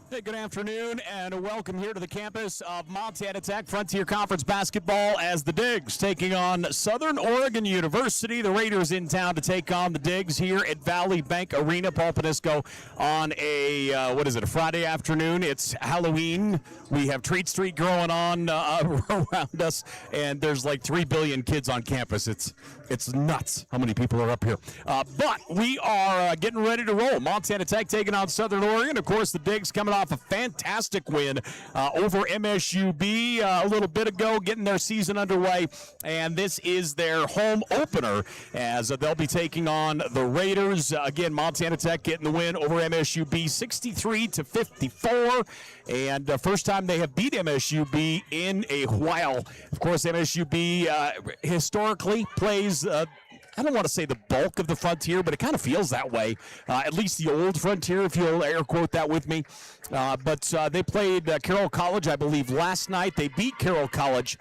Hey, good afternoon, and welcome here to the campus of Montana Tech Frontier Conference basketball as the Digs taking on Southern Oregon University. The Raiders in town to take on the Digs here at Valley Bank Arena. Paul Panisco on a, a Friday afternoon. It's Halloween. We have Treat Street growing on around us, and there's like 3 billion kids on campus. It's nuts how many people are up here. But we are getting ready to roll. Montana Tech taking on Southern Oregon. Of course, the Digs coming off a fantastic win over MSUB a little bit ago, getting their season underway. And this is their home opener as they'll be taking on the Raiders. Again, Montana Tech getting the win over MSUB 63-54. And first time they have beat MSUB in a while. Of course, MSUB historically plays I don't want to say the bulk of the Frontier, but it kind of feels that way. At least the old Frontier, if you'll air quote that with me. But they played Carroll College, I believe, last night. They beat Carroll College.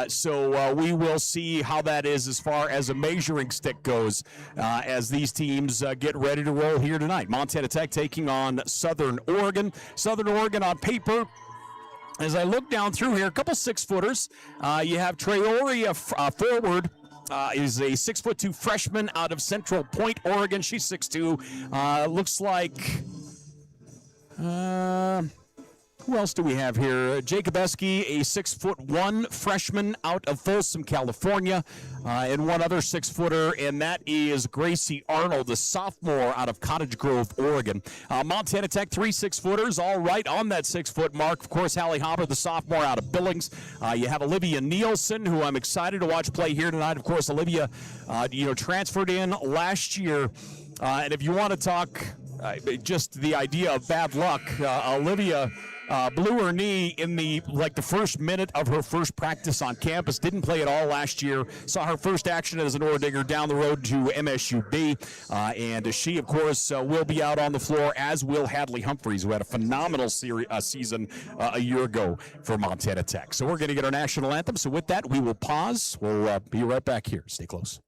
So we will see how that is as far as a measuring stick goes as these teams get ready to roll here tonight. Montana Tech taking on Southern Oregon. Southern Oregon on paper. As I look down through here, a couple 6-footers. You have Traoria forward. Is a 6'2" freshman out of Central Point, Oregon. She's 6'2". Looks like, who else do we have here? Jacobeski, a 6'1" freshman out of Folsom, California. And one other 6-footer, and that is Gracie Arnold, the sophomore out of Cottage Grove, Oregon. Montana Tech, 3 6-footers, all right on that 6-foot mark. Of course, Hallie Hopper, the sophomore out of Billings. You have Olivia Nielsen, who I'm excited to watch play here tonight. Of course, Olivia, transferred in last year. And if you want to talk just the idea of bad luck, Olivia blew her knee in the first minute of her first practice on campus. Didn't play at all last year. Saw her first action as an Oredigger down the road to MSUB. And she, of course, will be out on the floor, as will Hadley Humphreys, who had a phenomenal season a year ago for Montana Tech. So we're going to get our national anthem. So with that, we will pause. We'll be right back here. Stay close.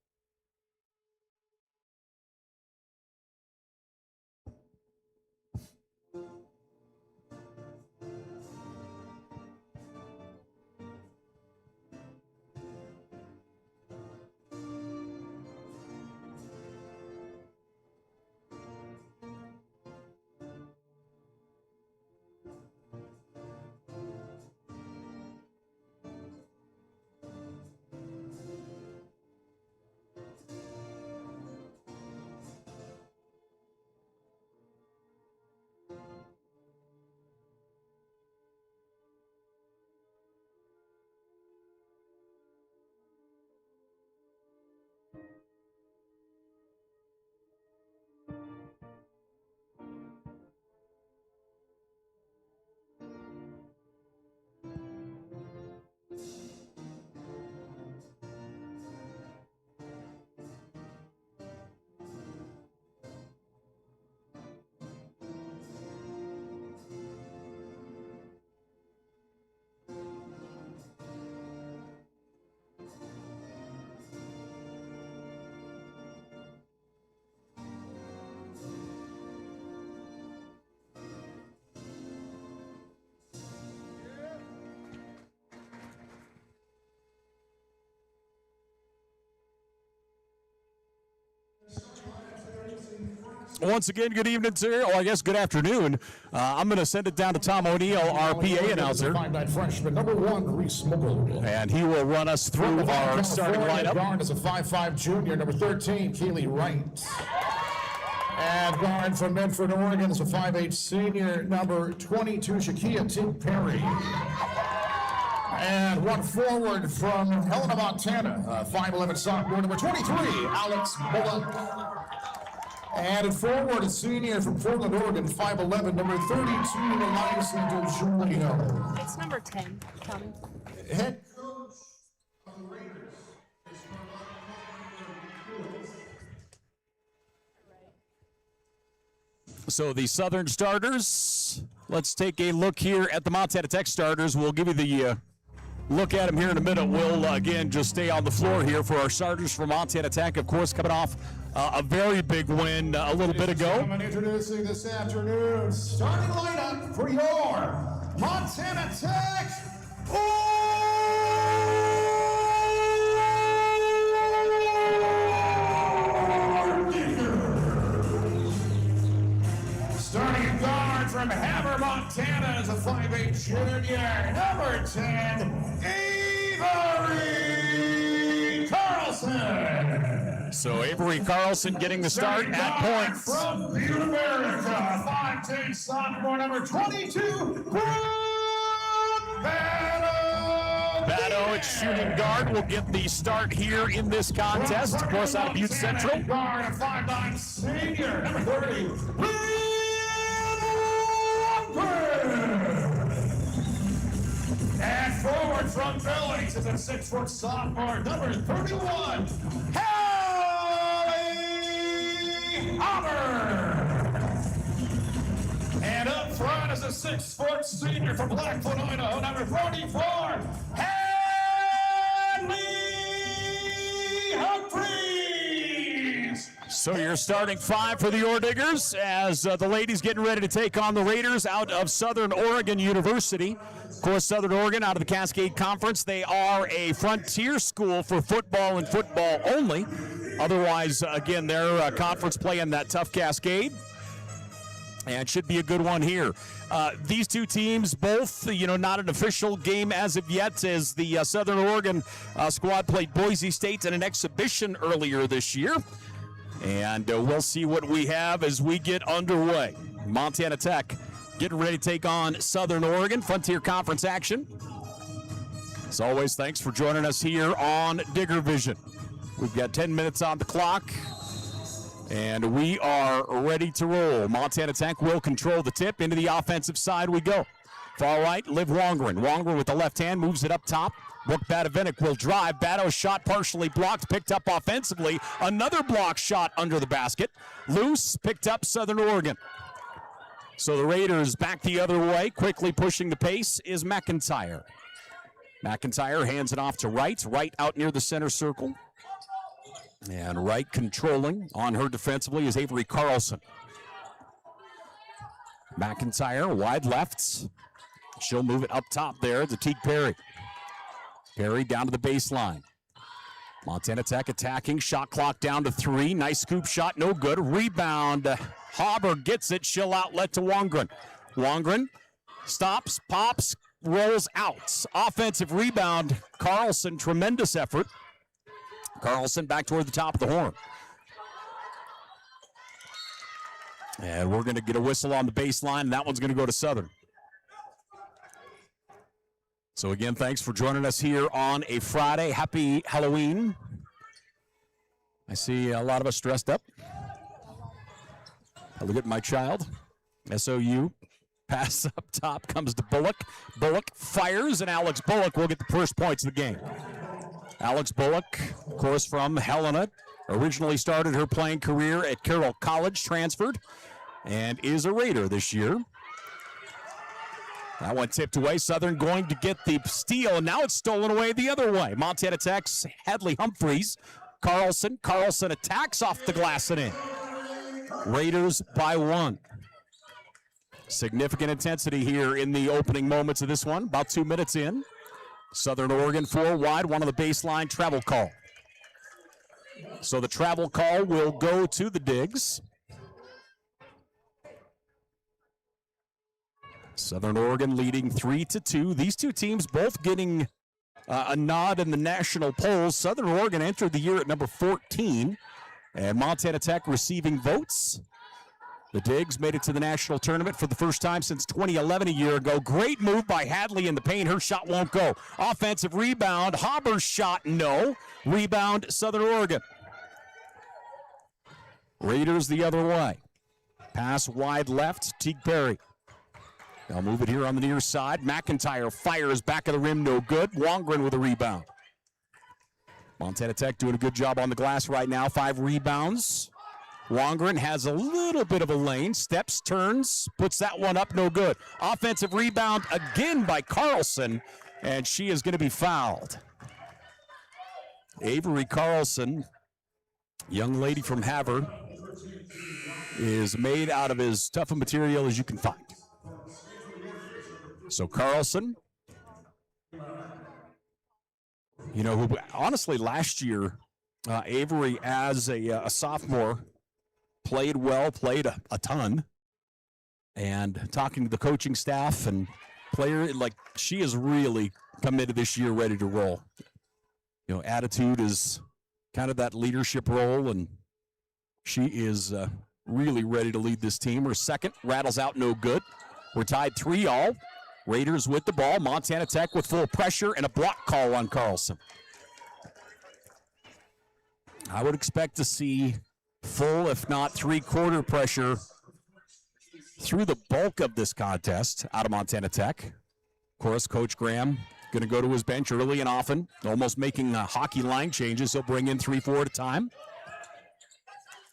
Once again, good evening, sir. Oh, I guess good afternoon. I'm going to send it down to Tom O'Neill, our PA announcer. 5'9" freshman, number 1, Reese Mogul. And he will run us through our starting lineup. Guard is a 5'5" junior, number 13, Keely Wright. And guard from Medford, Oregon is a 5'8" senior, number 22, Shakia Tim Perry. And one forward from Helena, Montana, 5'11" sophomore, number 23, Alex Bullock. And forward, a senior from Portland, Oregon, 5'11", number 32, Elias DeJulio. It's number 10, Tommy. Head coach of the Raiders is So the Southern starters, let's take a look here at the Montana Tech starters. We'll give you the look at them here in a minute. We'll, again, just stay on the floor here for our starters for Montana Tech. Of course, coming off a very big win a little bit ago. I'm introducing this afternoon starting lineup for your Montana Tech starting guard from Hammer, Montana is a 5'8" junior, number 10, Avery Carlson. So Avery Carlson getting the start at point. From Butte, America, 5'10" sophomore, number 22, Batto at shooting guard will get the start here in this contest. Of course, out of Butte Central. Guard, a 5'9" senior, number 30, and forward from Billings is a 6' sophomore, number 31, Hallie Auburn. And up front is a 6' senior from Blackfoot, Idaho, number 44, Hallie Humphreys. So you're starting 5 for the Orediggers as the ladies getting ready to take on the Raiders out of Southern Oregon University. Of course, Southern Oregon out of the Cascade Conference. They are a frontier school for football and football only. Otherwise, again, their conference play in that tough Cascade. And should be a good one here. These two teams, both, not an official game as of yet, as the Southern Oregon squad played Boise State in an exhibition earlier this year. And we'll see what we have as we get underway. Montana Tech getting ready to take on Southern Oregon, Frontier Conference action. As always, thanks for joining us here on Digger Vision. We've got 10 minutes on the clock, and we are ready to roll. Montana Tech will control the tip. Into the offensive side we go. Far right, Liv Wongren. Wongren with the left hand moves it up top. Brooke Badavinik will drive. Batto's shot partially blocked, picked up offensively. Another block shot under the basket. Loose, picked up Southern Oregon. So the Raiders back the other way. Quickly pushing the pace is McIntyre. McIntyre hands it off to Wright. Wright out near the center circle. And Wright controlling on her defensively is Avery Carlson. McIntyre wide lefts. She'll move it up top there to Teague Perry. Perry down to the baseline. Montana Tech attacking. Shot clock down to 3. Nice scoop shot, no good. Rebound. Hauber gets it. She'll outlet to Wongren. Wongren stops, pops, rolls out. Offensive rebound. Carlson, tremendous effort. Carlson back toward the top of the horn. And we're going to get a whistle on the baseline, and that one's going to go to Southern. So again, thanks for joining us here on a Friday. Happy Halloween. I see a lot of us dressed up. I look at my child. SOU. Pass up top comes to Bullock. Bullock fires, and Alex Bullock will get the first points of the game. Alex Bullock, of course, from Helena. Originally started her playing career at Carroll College, transferred, and is a Raider this year. That one tipped away. Southern going to get the steal, and now it's stolen away the other way. Montana Tech's Hadley Humphreys. Carlson attacks off the glass and in. Raiders by 1. Significant intensity here in the opening moments of this one. About 2 minutes in. Southern Oregon 4 wide, one on the baseline, travel call. So the travel call will go to the Digs. Southern Oregon leading 3-2. These two teams both getting a nod in the national polls. Southern Oregon entered the year at number 14, and Montana Tech receiving votes. The Digs made it to the national tournament for the first time since 2011, a year ago. Great move by Hadley in the paint. Her shot won't go. Offensive rebound. Hauber's shot, no. Rebound, Southern Oregon. Raiders the other way. Pass wide left, Teague Perry. They'll move it here on the near side. McIntyre fires back of the rim, no good. Wongren with a rebound. Montana Tech doing a good job on the glass right now. 5 rebounds. Wongren has a little bit of a lane. Steps, turns, puts that one up, no good. Offensive rebound again by Carlson, and she is going to be fouled. Avery Carlson Young lady from Havre is made out of as tough a material as you can find. So Carlson, you know, who honestly last year, Avery as a sophomore played well, played a ton. And talking to the coaching staff and player, like, she is really committed this year, ready to roll. You know, attitude is kind of that leadership role, and she is really ready to lead this team. Her second rattles out, no good. We're tied 3-all. Raiders with the ball. Montana Tech with full pressure and a block call on Carlson. I would expect to see full, if not three-quarter pressure through the bulk of this contest out of Montana Tech. Of course, Coach Graham going to go to his bench early and often, almost making hockey line changes. He'll bring in 3-4 at a time.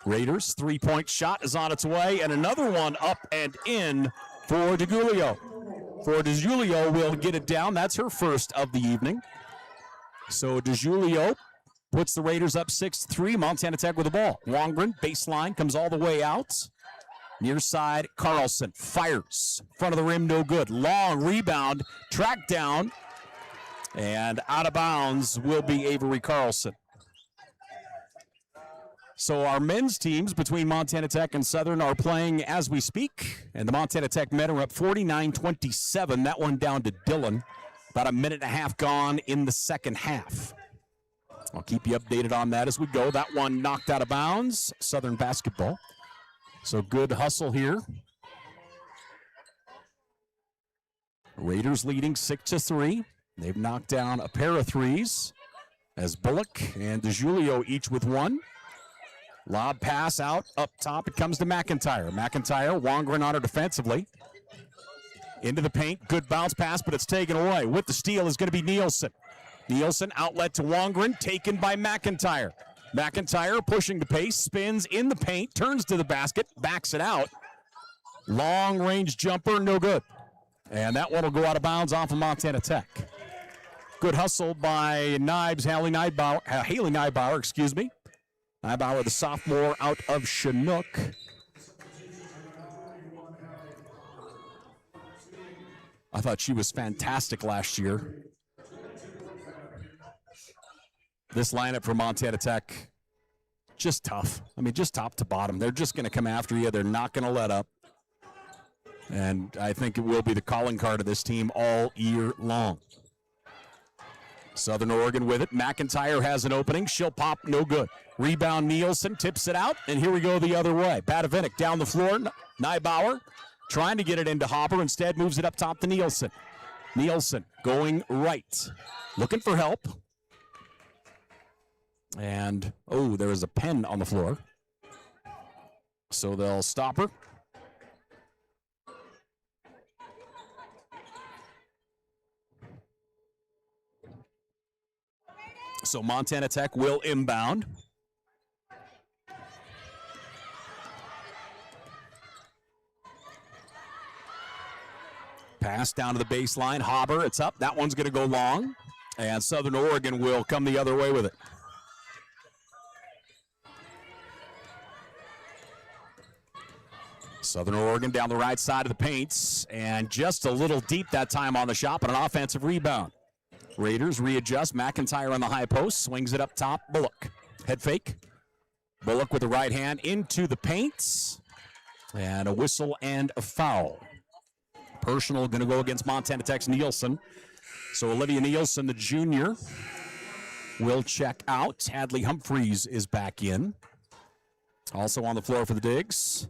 Raiders, three-point shot is on its way, and another one up and in for DeGiulio. For DeGiulio will get it down. That's her first of the evening. So DeGiulio puts the Raiders up 6-3. Montana Tech with the ball. Wongren, baseline, comes all the way out. Near side, Carlson fires. Front of the rim, no good. Long rebound, tracked down, and out of bounds will be Avery Carlson. So our men's teams between Montana Tech and Southern are playing as we speak, and the Montana Tech men are up 49-27. That one down to Dillon. About a minute and a half gone in the second half. I'll keep you updated on that as we go. That one knocked out of bounds. Southern basketball. So good hustle here. Raiders leading 6-3. They've knocked down a pair of threes as Bullock and DeGiulio each with one. Lob pass out up top. It comes to McIntyre. McIntyre, Wongren on her defensively. Into the paint. Good bounce pass, but it's taken away. With the steal is going to be Nielsen. Nielsen outlet to Wongren, taken by McIntyre. McIntyre pushing the pace, spins in the paint, turns to the basket, backs it out. Long range jumper, no good. And that one will go out of bounds off of Montana Tech. Good hustle by Haley Neibauer, excuse me. Neibauer, the sophomore out of Chinook. I thought she was fantastic last year. This lineup for Montana Tech, just tough. I mean, just top to bottom. They're just going to come after you. They're not going to let up. And I think it will be the calling card of this team all year long. Southern Oregon with it. McIntyre has an opening. She'll pop, no good. Rebound, Nielsen tips it out, and here we go the other way. Badavinik down the floor. Neibauer trying to get it into Hopper. Instead moves it up top to Nielsen. Nielsen going right. Looking for help. And, oh, there is a pen on the floor. So they'll stop her. So Montana Tech will inbound. Pass down to the baseline. Hopper, it's up. That one's going to go long. And Southern Oregon will come the other way with it. Southern Oregon down the right side of the paints. And just a little deep that time on the shot, but an offensive rebound. Raiders readjust. McIntyre on the high post. Swings it up top. Bullock. Head fake. Bullock with the right hand into the paints. And a whistle and a foul. Personal going to go against Montana Tech's Nielsen. So Olivia Nielsen, the junior, will check out. Hadley Humphreys is back in. Also on the floor for the Digs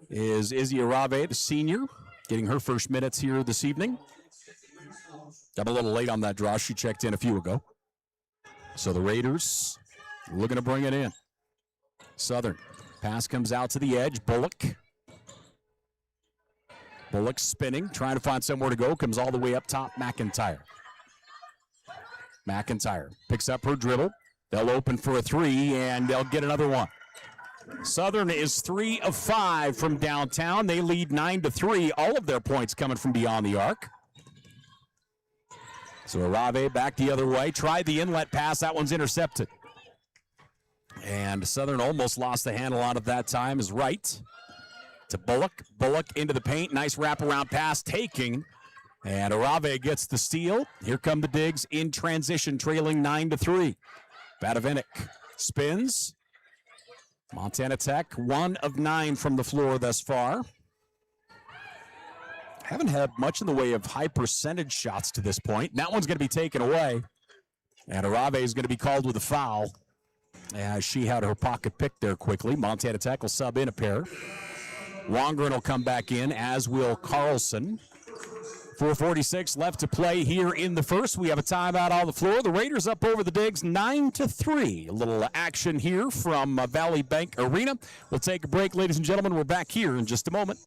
is Izzy Arave, the senior, getting her first minutes here this evening. I'm a little late on that draw. She checked in a few ago. So the Raiders looking to bring it in. Southern. Pass comes out to the edge. Bullock. Bullock spinning, trying to find somewhere to go. Comes all the way up top. McIntyre. McIntyre picks up her dribble. They'll open for a three, and they'll get another one. Southern is 3 of 5 from downtown. They lead 9-3. All of their points coming from beyond the arc. So Arave back the other way. Tried the inlet pass. That one's intercepted. And Southern almost lost the handle on it that time. Is right to Bullock. Bullock into the paint. Nice wraparound pass taking. And Arave gets the steal. Here come the Digs in transition, trailing 9-3. Badavinik spins. Montana Tech, 1 of 9 from the floor thus far. Haven't had much in the way of high percentage shots to this point. That one's going to be taken away. And Arave is going to be called with a foul. As she had her pocket picked there quickly. Montana Tech will sub in a pair. Wongren will come back in, as will Carlson. 4:46 left to play here in the first. We have a timeout on the floor. The Raiders up over the Digs 9-3. A little action here from Valley Bank Arena. We'll take a break, ladies and gentlemen. We're back here in just a moment.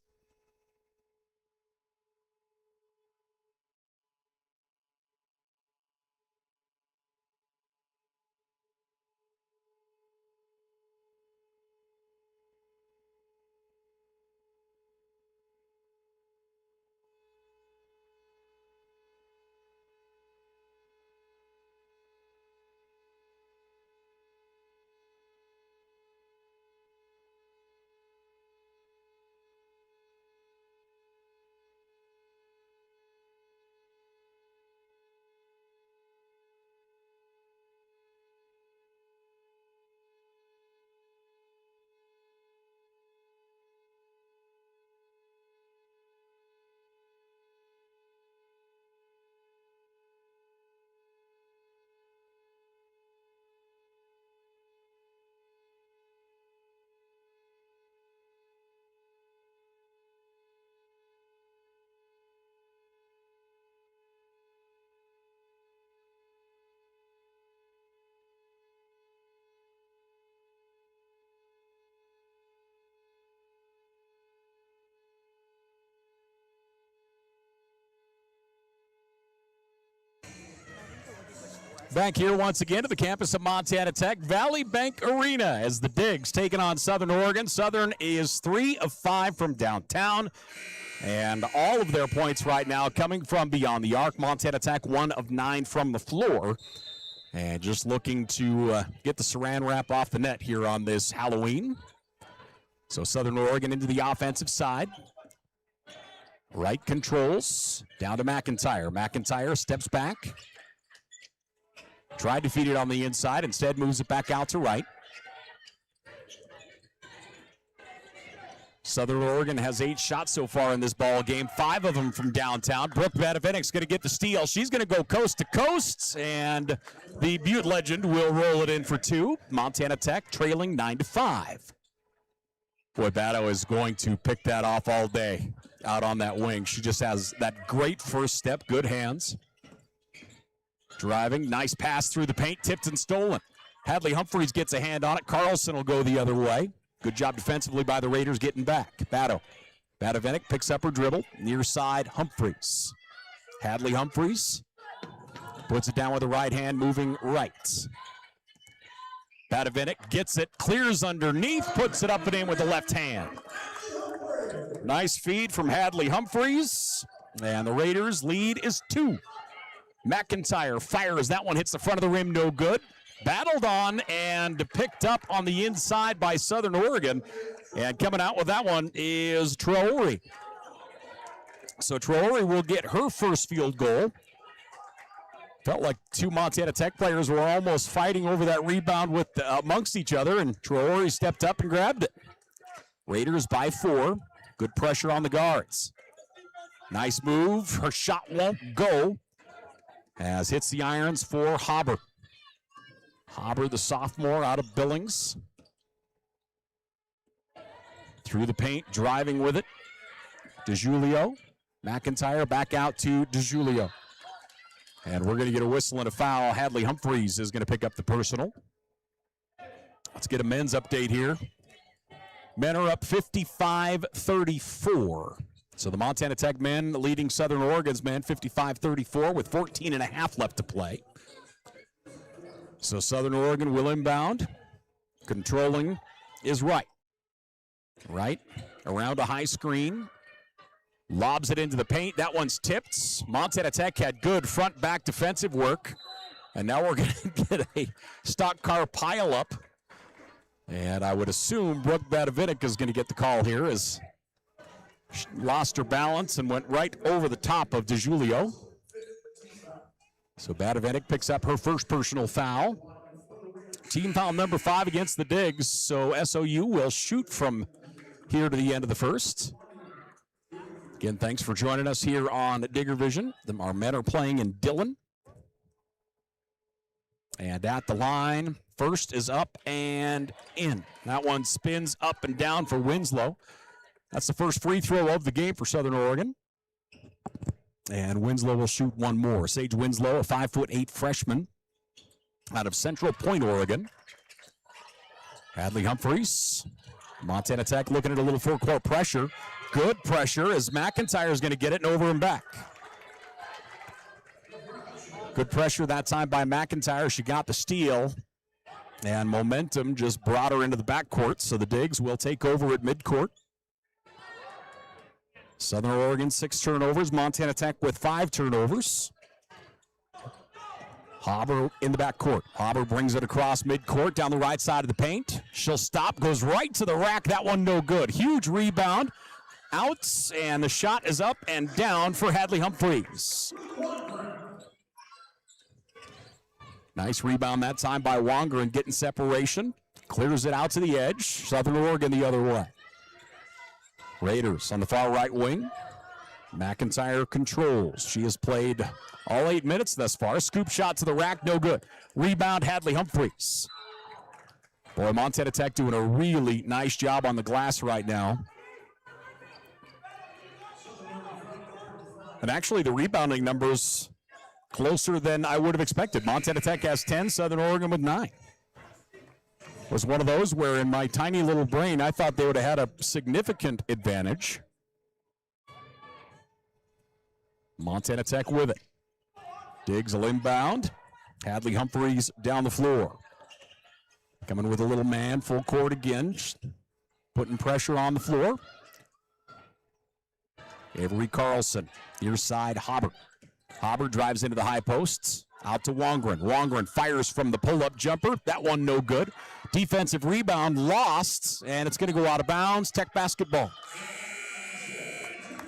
Back here once again to the campus of Montana Tech, Valley Bank Arena, as the Digs taking on Southern Oregon. Southern is 3 of 5 from downtown, and all of their points right now coming from beyond the arc. Montana Tech 1 of 9 from the floor, and just looking to get the saran wrap off the net here on this Halloween. So Southern Oregon into the offensive side. Right controls, down to McIntyre. McIntyre steps back. Tried to feed it on the inside, instead moves it back out to right. Southern Oregon has 8 shots so far in this ball game, 5 of them from downtown. Brooke Badavinik's going to get the steal. She's going to go coast to coast, and the Butte legend will roll it in for 2. Montana Tech trailing 9-5. Boy, Bado is going to pick that off all day out on that wing. She just has that great first step, good hands. Driving, nice pass through the paint, tipped and stolen. Hadley Humphreys gets a hand on it. Carlson will go the other way. Good job defensively by the Raiders getting back. Badavinik picks up her dribble. Near side, Humphreys. Hadley Humphreys puts it down with the right hand, moving right. Badavinik gets it, clears underneath, puts it up and in with the left hand. Nice feed from Hadley Humphreys, and the Raiders' lead is 2. McIntyre fires. That one hits the front of the rim, no good. Battled on and picked up on the inside by Southern Oregon. And coming out with that one is Traore. So Traore will get her first field goal. Felt like 2 Montana Tech players were almost fighting over that rebound with amongst each other, and Traore stepped up and grabbed it. Raiders by 4. Good pressure on the guards. Nice move. Her shot won't go, as hits the irons for Haber. Haber, the sophomore out of Billings. Through the paint, driving with it. DeJulio. McIntyre back out to DeJulio. And we're going to get a whistle and a foul. Hadley Humphreys is going to pick up the personal. Let's get a men's update here. Men are up 55-34. So the Montana Tech men leading Southern Oregon's men 55-34 with 14.5 left to play. So Southern Oregon will inbound. Controlling is right. Right around a high screen. Lobs it into the paint. That one's tipped. Montana Tech had good front-back defensive work. And now we're going to get a stock car pileup And I would assume Brooke Badavidic is going to get the call here as she lost her balance and went right over the top of DeJulio. So Badavidic picks up her first personal foul. Team foul number 5 against the Digs. So SOU will shoot from here to the end of the first. Again, thanks for joining us here on Digger Vision. Our men are playing in Dillon. And at the line, first is up and in. That one spins up and down for Winslow. That's the first free throw of the game for Southern Oregon. And Winslow will shoot one more. Sage Winslow, a 5'8" freshman out of Central Point, Oregon. Hadley Humphreys, Montana Tech looking at a little full-court pressure. Good pressure as McIntyre is going to get it and over and back. Good pressure that time by McIntyre. She got the steal, and momentum just brought her into the backcourt, so the Digs will take over at midcourt. Southern Oregon 6 turnovers, Montana Tech with 5 turnovers. Hauber in the backcourt. Hauber brings it across midcourt down the right side of the paint. She'll stop, goes right to the rack. That one no good. Huge rebound. Outs, and the shot is up and down for Hadley Humphreys. Nice rebound that time by Wongren, getting separation. Clears it out to the edge. Southern Oregon the other way. Raiders on the far right wing. McIntyre controls. She has played all 8 minutes thus far. Scoop shot to the rack, no good. Rebound, Hadley Humphreys. Boy, Montana Tech doing a really nice job on the glass right now. And actually, the rebounding numbers closer than I would have expected. Montana Tech has 10, Southern Oregon with 9. Was one of those where in my tiny little brain, I thought they would have had a significant advantage. Montana Tech with it. Diggs will inbound. Hadley Humphreys down the floor. Coming with a little man, full court again. Putting pressure on the floor. Avery Carlson, near side, Hauber. Hauber drives into the high posts. Out to Wongren. Wongren fires from the pull-up jumper. That one no good. Defensive rebound lost, and it's going to go out of bounds. Tech basketball.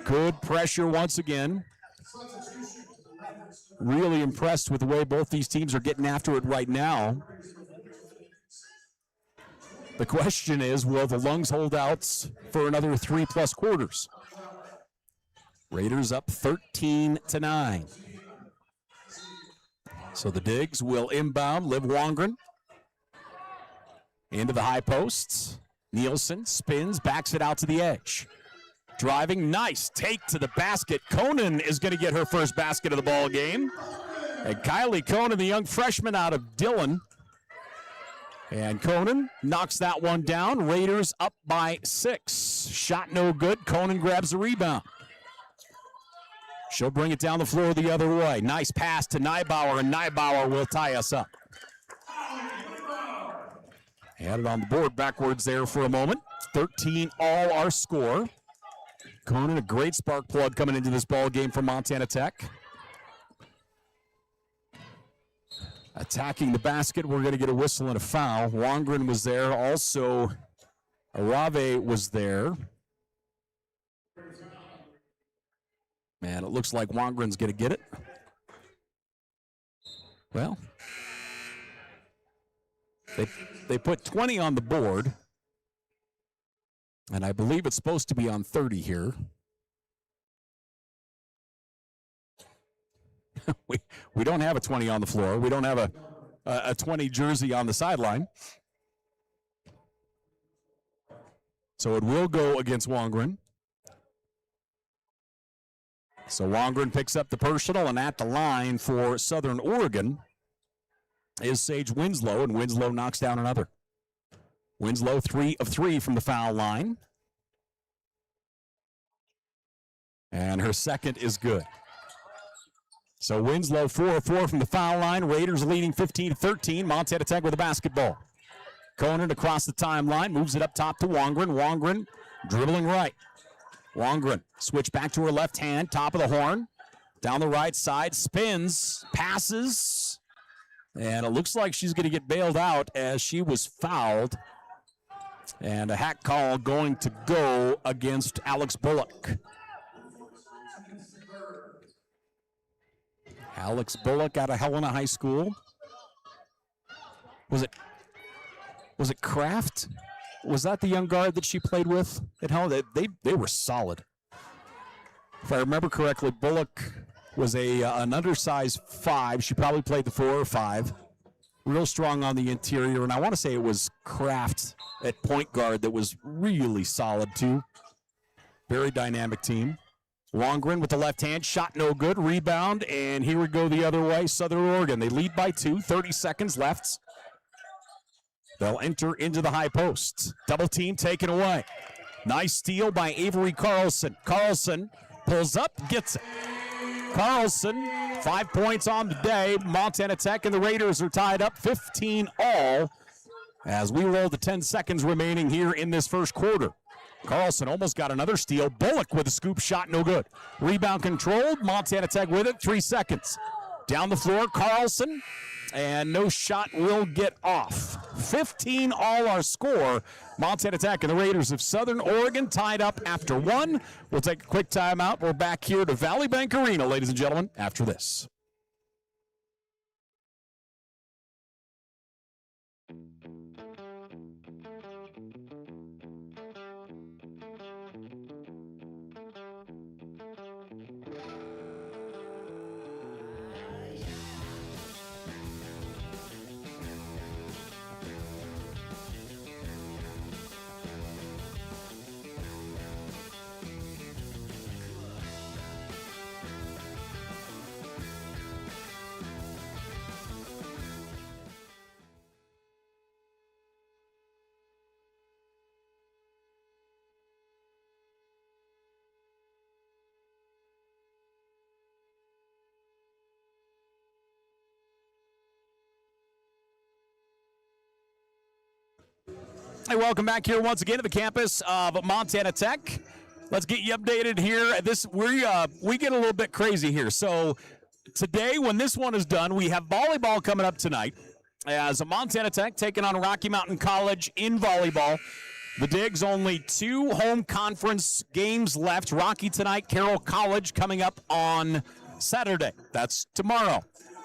Good pressure once again. Really impressed with the way both these teams are getting after it right now. The question is, will the Lungs hold out for another 3+ quarters? Raiders up 13-9. So the Digs will inbound. Liv Wongren into the high posts. Nielsen spins, backs it out to the edge. Driving, nice take to the basket. Conan is going to get her first basket of the ball game. And Kylie Conan, the young freshman out of Dillon. And Conan knocks that one down. Raiders up by 6. Shot no good. Conan grabs the rebound. She'll bring it down the floor the other way. Nice pass to Neibauer, and Neibauer will tie us up. Had it on the board backwards there for a moment. 13 all our score. Conan, a great spark plug coming into this ball game from Montana Tech. Attacking the basket, we're going to get a whistle and a foul. Wongren was there. Also, Arave was there. Man, it looks like Wongren's going to get it. Well, they put 20 on the board, and I believe it's supposed to be on 30 here. we don't have a 20 on the floor. We don't have a 20 jersey on the sideline. So it will go against Wongren. So Wongren picks up the personal, and at the line for Southern Oregon is Sage Winslow, and Winslow knocks down another. Winslow 3 of 3 from the foul line. And her second is good. So Winslow 4 of 4 from the foul line. Raiders leading 15-13. Montana Tech with the basketball. Conan across the timeline, moves it up top to Wongren. Wongren dribbling right. Wongren, switch back to her left hand, top of the horn. Down the right side, spins, passes. And it looks like she's going to get bailed out as she was fouled And a hack call going to go against Alex Bullock. Alex Bullock out of Helena High School. Was it Kraft? Was that the young guard that she played with at Helena? They were solid. If I remember correctly, Bullock was an undersized 5. She probably played the 4 or 5. Real strong on the interior, and I want to say it was Kraft at point guard that was really solid too. Very dynamic team. Longren with the left hand, shot no good, rebound, and here we go the other way. Southern Oregon, they lead by 2, 30 seconds left. They'll enter into the high post. Double team taken away. Nice steal by Avery Carlson. Carlson pulls up, gets it. Carlson, 5 points on the day. Montana Tech and the Raiders are tied up 15 all as we roll the 10 seconds remaining here in this first quarter. Carlson almost got another steal. Bullock with a scoop shot, no good. Rebound controlled. Montana Tech with it, 3 seconds. Down the floor, Carlson, and no shot will get off. 15 all our score. Montana Tech and the Raiders of Southern Oregon tied up after 1. We'll take a quick timeout. We're back here to Valley Bank Arena, ladies and gentlemen, after this. Hey, welcome back here once again to the campus of Montana Tech. Let's get you updated here. We get a little bit crazy here. So today, when this one is done, we have volleyball coming up tonight as Montana Tech taking on Rocky Mountain College in volleyball. The Digs only 2 home conference games left. Rocky tonight, Carroll College coming up on Saturday. That's tomorrow.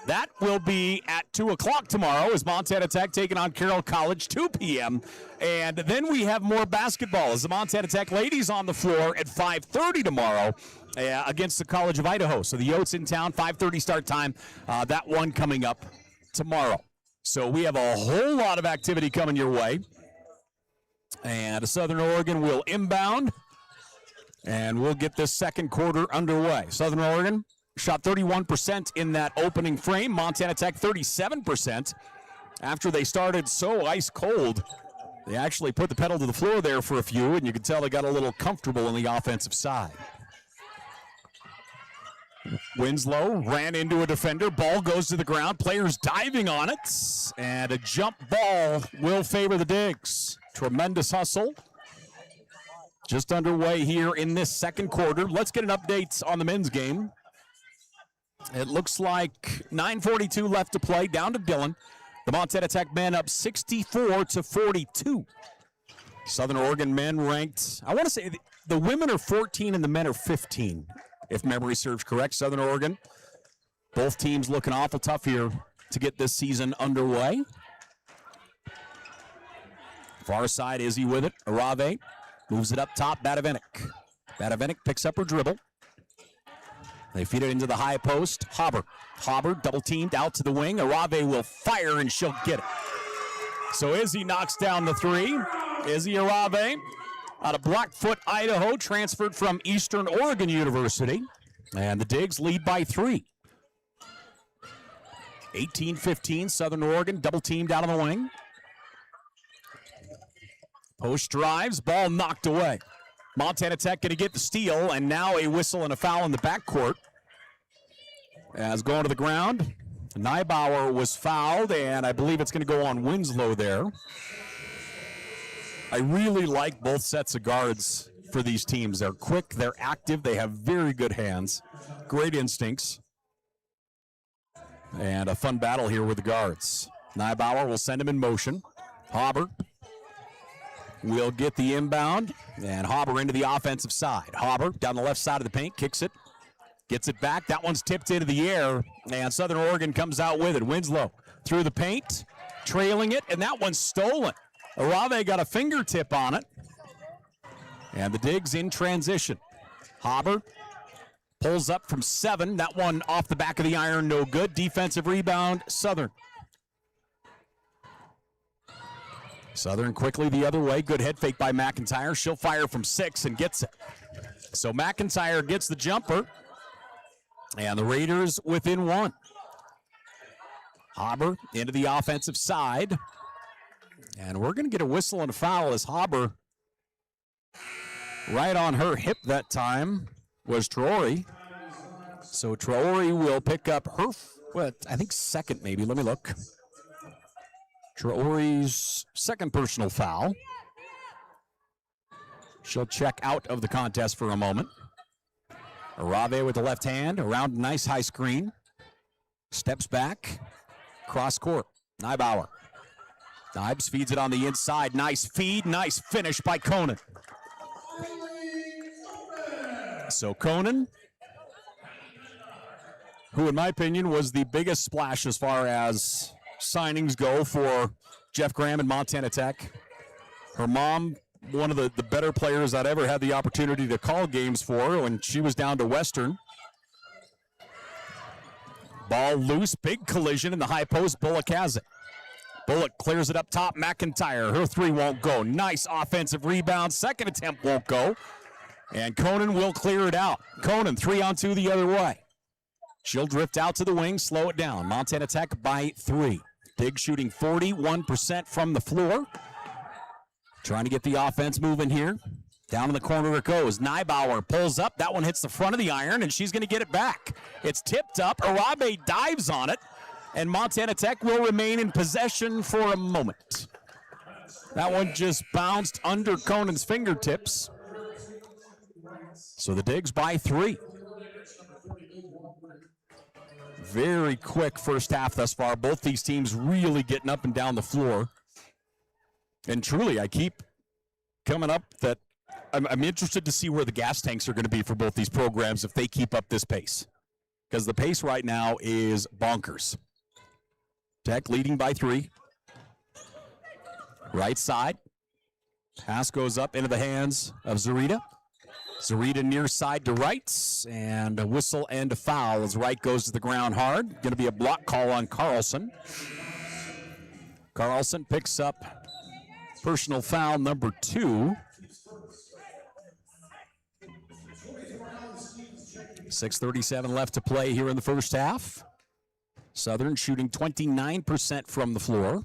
That will be at 2 o'clock tomorrow as Montana Tech taking on Carroll College, 2 p.m. And then we have more basketball as the Montana Tech ladies on the floor at 5:30 tomorrow against the College of Idaho. So the Yotes in town, 5:30 start time. That one coming up tomorrow. So we have a whole lot of activity coming your way. And Southern Oregon will inbound. And we'll get this second quarter underway. Southern Oregon shot 31% in that opening frame. Montana Tech 37%. After they started so ice cold, they actually put the pedal to the floor there for a few, and you can tell they got a little comfortable on the offensive side. Winslow ran into a defender. Ball goes to the ground. Players diving on it, and a jump ball will favor the Digs. Tremendous hustle. Just underway here in this second quarter. Let's get an update on the men's game. It looks like 9:42 left to play, down to Dillon. The Montana Tech men up 64-42. Southern Oregon men ranked, I want to say the women are 14 and the men are 15, if memory serves correct. Southern Oregon, both teams looking awful tough here to get this season underway. Far side, Izzy with it. Arave moves it up top, Badavinik. Badavinik picks up her dribble. They feed it into the high post. Hauber double teamed out to the wing. Arave will fire and she'll get it. So Izzy knocks down the 3. Izzy Arave out of Blackfoot, Idaho, transferred from Eastern Oregon University. And the Digs lead by 3. 18-15, Southern Oregon double teamed out on the wing. Post drives, ball knocked away. Montana Tech going to get the steal, and now a whistle and a foul in the backcourt. As going to the ground, Neibauer was fouled, and I believe it's going to go on Winslow there. I really like both sets of guards for these teams. They're quick, they're active, they have very good hands, great instincts, and a fun battle here with the guards. Neibauer will send him in motion. Hauber will get the inbound, and Hauber into the offensive side. Hauber down the left side of the paint, kicks it, gets it back. That one's tipped into the air, and Southern Oregon comes out with it. Winslow through the paint, trailing it, and that one's stolen. Arave got a fingertip on it, and the Digs in transition. Hauber pulls up from 7. That one off the back of the iron, no good. Defensive rebound, Southern. Southern quickly the other way. Good head fake by McIntyre. She'll fire from 6 and gets it. So McIntyre gets the jumper, and the Raiders within 1. Hauber into the offensive side, and we're going to get a whistle and a foul as Hauber, right on her hip that time, was Traore. So Traore will pick up her, I think second maybe. Let me look. Traore's second personal foul. She'll check out of the contest for a moment. Arave with the left hand, around a nice high screen. Steps back, cross court. Neibauer. Nibes feeds it on the inside. Nice feed, nice finish by Conan. So Conan, who in my opinion was the biggest splash as far as signings go for Jeff Graham and Montana Tech. Her mom, one of the better players I'd ever had the opportunity to call games for when she was down to Western. Ball loose, big collision in the high post. Bullock has it. Bullock clears it up top. McIntyre, her 3 won't go. Nice offensive rebound. Second attempt won't go. And Conan will clear it out. Conan 3-on-2 the other way. She'll drift out to the wing, slow it down. Montana Tech by 3. Dig shooting 41% from the floor. Trying to get the offense moving here. Down in the corner it goes. Neibauer pulls up. That one hits the front of the iron, and she's going to get it back. It's tipped up. Arabe dives on it, and Montana Tech will remain in possession for a moment. That one just bounced under Conan's fingertips. So the Digs by 3. Very quick first half thus far. Both these teams really getting up and down the floor. And truly, I keep coming up that I'm interested to see where the gas tanks are going to be for both these programs if they keep up this pace. Because the pace right now is bonkers. Tech leading by 3. Right side. Pass goes up into the hands of Zarita. Zarita near side to right, and a whistle and a foul as Wright goes to the ground hard. Going to be a block call on Carlson. Carlson picks up personal foul number 2. 6:37 left to play here in the first half. Southern shooting 29% from the floor.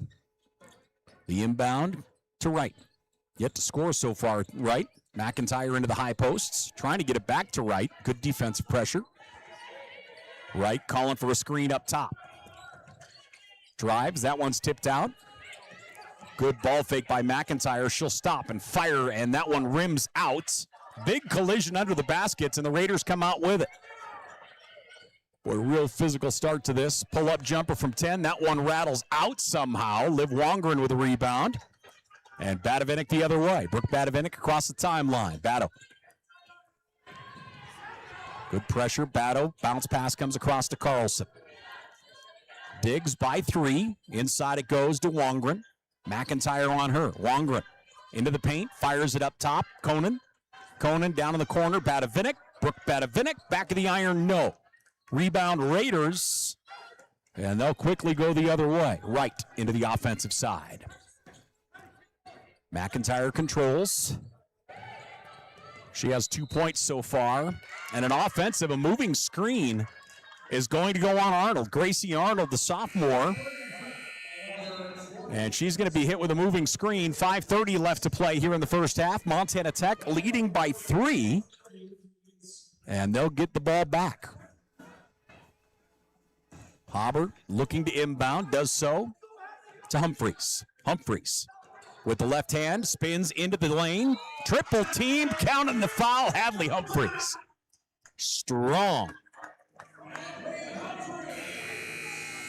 The inbound to Wright. Yet to score so far, Wright. McIntyre into the high posts, trying to get it back to Wright. Good defensive pressure. Wright calling for a screen up top. Drives, that one's tipped out. Good ball fake by McIntyre. She'll stop and fire, and that one rims out. Big collision under the baskets, and the Raiders come out with it. Boy, real physical start to this. Pull-up jumper from 10. That one rattles out somehow. Liv Wongren with a rebound. And Badavinik the other way. Brooke Badavinik across the timeline. Batto. Good pressure. Batto. Bounce pass comes across to Carlson. Diggs by 3. Inside it goes to Wongren. McIntyre on her. Wongren into the paint. Fires it up top. Conan. Conan down in the corner. Badavinik. Brooke Badavinik. Back of the iron. No. Rebound Raiders. And they'll quickly go the other way. Right into the offensive side. McIntyre controls. She has 2 points so far. And an offensive, a moving screen is going to go on Arnold. Gracie Arnold, the sophomore. And she's going to be hit with a moving screen. 5:30 left to play here in the first half. Montana Tech leading by 3. And they'll get the ball back. Hauber looking to inbound, does so to Humphreys. Humphreys with the left hand, spins into the lane. Triple team, counting the foul, Hadley Humphreys. Strong.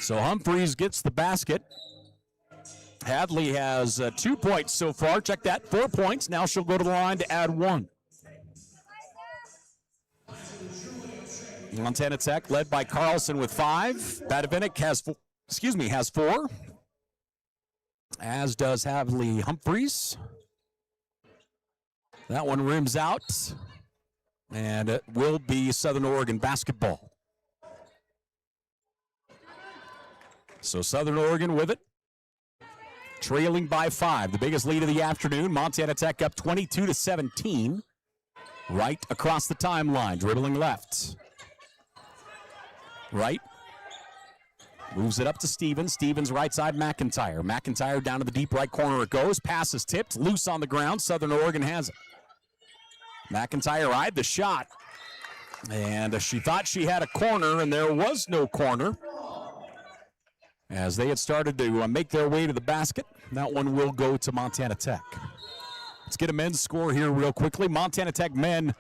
So Humphreys gets the basket. Hadley has 2 points so far. Check that, 4 points. Now she'll go to the line to add 1. Montana Tech led by Carlson with 5. Badavinik has 4. As does Hadley Humphreys. That one rims out. And it will be Southern Oregon basketball. So Southern Oregon with it. Trailing by 5. The biggest lead of the afternoon. Montana Tech up 22-17. Right across the timeline. Dribbling left. Right. Moves it up to Stevens. Stevens right side McIntyre. McIntyre down to the deep right corner it goes. Pass is tipped. Loose on the ground. Southern Oregon has it. McIntyre eyed the shot. And she thought she had a corner, and there was no corner. As they had started to make their way to the basket. That one will go to Montana Tech. Let's get a men's score here real quickly. Montana Tech men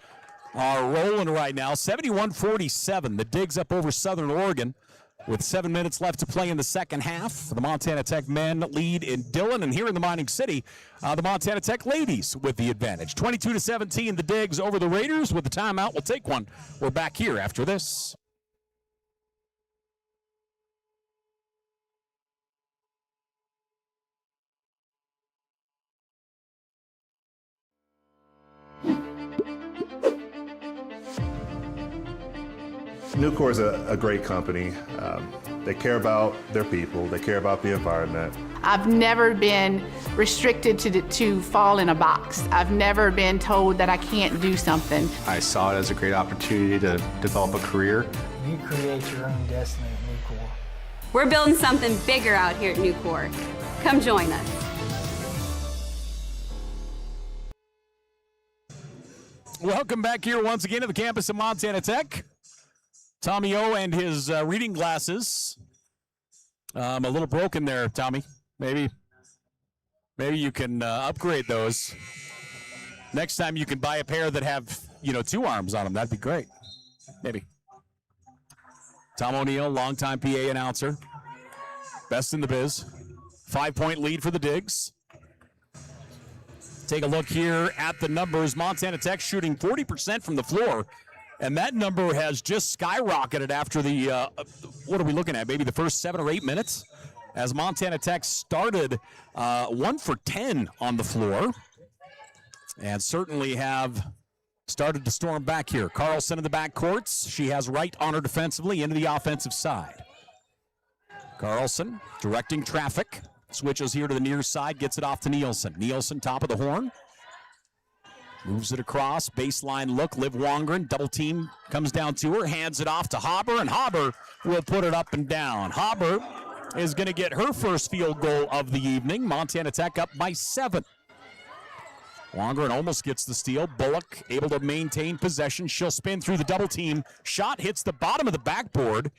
are rolling right now. 71-47. The Digs up over Southern Oregon with 7 minutes left to play in the second half. The Montana Tech men lead in Dillon, and here in the Mining City, the Montana Tech ladies with the advantage. 22-17, the Digs over the Raiders. With the timeout, we'll take one. We're back here after this. Nucor is a great company. They care about their people. They care about the environment. I've never been restricted to fall in a box. I've never been told that I can't do something. I saw it as a great opportunity to develop a career. You create your own destiny at Nucor. We're building something bigger out here at Nucor. Come join us. Welcome back here once again to the campus of Montana Tech. Tommy O and his reading glasses. A little broken there, Tommy. Maybe you can upgrade those. Next time you can buy a pair that have, 2 arms on them. That'd be great. Maybe. Tom O'Neill, longtime PA announcer. Best in the biz. 5-point lead for the Digs. Take a look here at the numbers. Montana Tech shooting 40% from the floor. And that number has just skyrocketed after the, what are we looking at, maybe the first 7 or 8 minutes? As Montana Tech started 1 for 10 on the floor. And certainly have started to storm back here. Carlson in the backcourts. She has right on her defensively into the offensive side. Carlson directing traffic. Switches here to the near side, gets it off to Nielsen. Nielsen, top of the horn. Moves it across, baseline look, Liv Wongren, double team, comes down to her, hands it off to Haber, and Haber will put it up and down. Haber is going to get her first field goal of the evening. Montana Tech up by 7. Wongren almost gets the steal. Bullock able to maintain possession. She'll spin through the double team. Shot hits the bottom of the backboard,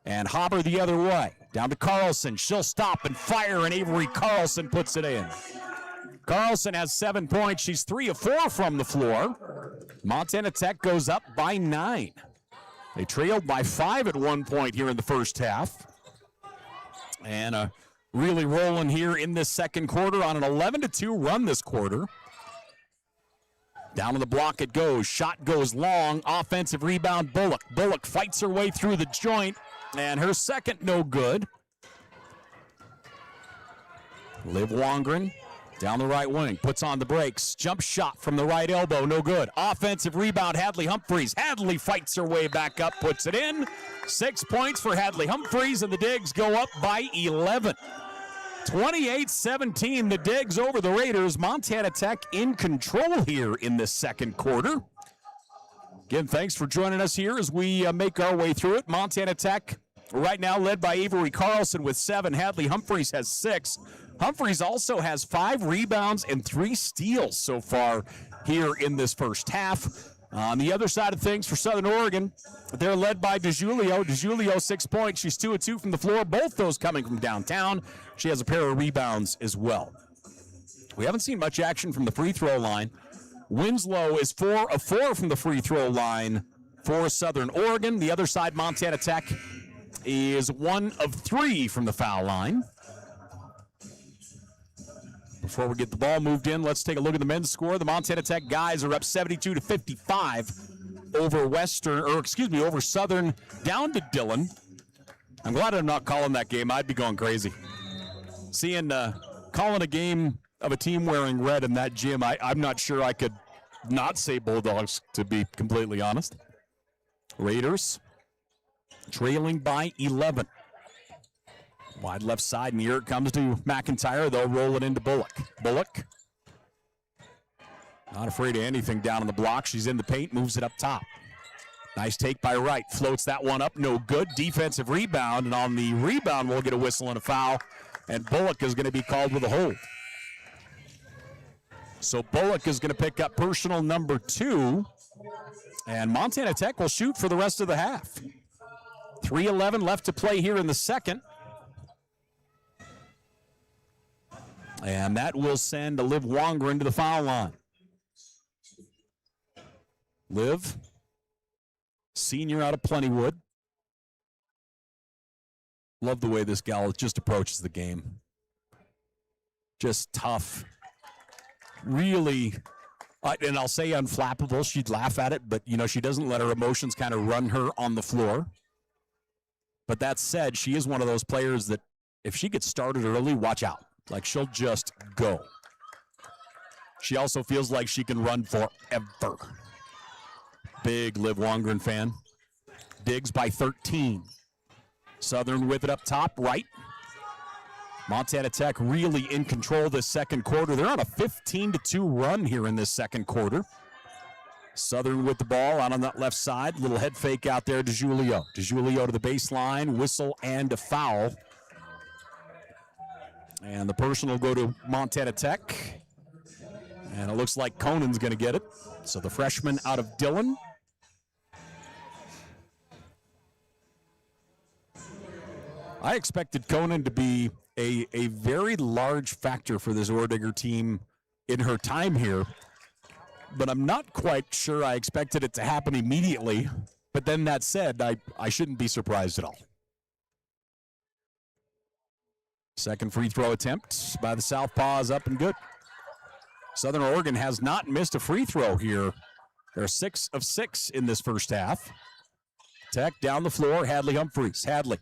and Haber the other way. Down to Carlson. She'll stop and fire, and Avery Carlson puts it in. Carlson has 7 points. She's 3 of 4 from the floor. Montana Tech goes up by 9. They trailed by 5 at one point here in the first half. And really rolling here in this second quarter on an 11-2 run this quarter. Down to the block it goes. Shot goes long. Offensive rebound, Bullock. Bullock fights her way through the joint, and her second no good. Liv Wongren down the right wing, puts on the brakes. Jump shot from the right elbow, no good. Offensive rebound, Hadley Humphreys. Hadley fights her way back up, puts it in. 6 points for Hadley Humphreys, and the Digs go up by 11. 28-17, the Digs over the Raiders. Montana Tech in control here in this second quarter. Again, thanks for joining us here as we make our way through it. Montana Tech right now led by Avery Carlson with 7. Hadley Humphreys has 6. Humphreys also has 5 rebounds and 3 steals so far here in this first half. On the other side of things for Southern Oregon, they're led by DeJulio. DeJulio 6 points. She's 2 of 2 from the floor, both those coming from downtown. She has a pair of rebounds as well. We haven't seen much action from the free throw line. Winslow is 4 of 4 from the free throw line for Southern Oregon. The other side, Montana Tech, is 1 of 3 from the foul line. Before we get the ball moved in, let's take a look at the men's score. The Montana Tech guys are up 72-55 over Southern down to Dillon. I'm glad I'm not calling that game. I'd be going crazy. Calling a game of a team wearing red in that gym, I'm not sure I could not say Bulldogs, to be completely honest. Raiders trailing by 11. Wide left side, and here it comes to McIntyre. They'll roll it into Bullock. Bullock, not afraid of anything down on the block. She's in the paint, moves it up top. Nice take by Wright. Floats that one up, no good. Defensive rebound, and on the rebound, we'll get a whistle and a foul, and Bullock is going to be called with a hold. So Bullock is going to pick up personal number 2, and Montana Tech will shoot for the rest of the half. 3:11 left to play here in the second. And that will send Liv Wongren to the foul line. Liv, senior out of Plentywood. Love the way this gal just approaches the game. Just tough. Really, and I'll say unflappable. She'd laugh at it, but, she doesn't let her emotions kind of run her on the floor. But that said, she is one of those players that if she gets started early, watch out. Like, she'll just go. She also feels like she can run forever. Big Liv Wongren fan. Diggs by 13. Southern with it up top, right. Montana Tech really in control this second quarter. They're on a 15-2 run here in this second quarter. Southern with the ball out on that left side. Little head fake out there to DeJulio. DeJulio to the baseline, whistle and a foul. And the personal will go to Montana Tech. And it looks like Conan's going to get it. So the freshman out of Dillon. I expected Conan to be a very large factor for this Oredigger team in her time here. But I'm not quite sure I expected it to happen immediately. But then that said, I shouldn't be surprised at all. Second free throw attempt by the Southpaw is up and good. Southern Oregon has not missed a free throw here. They're 6 of 6 in this first half. Tech down the floor, Hadley Humphreys. Hadley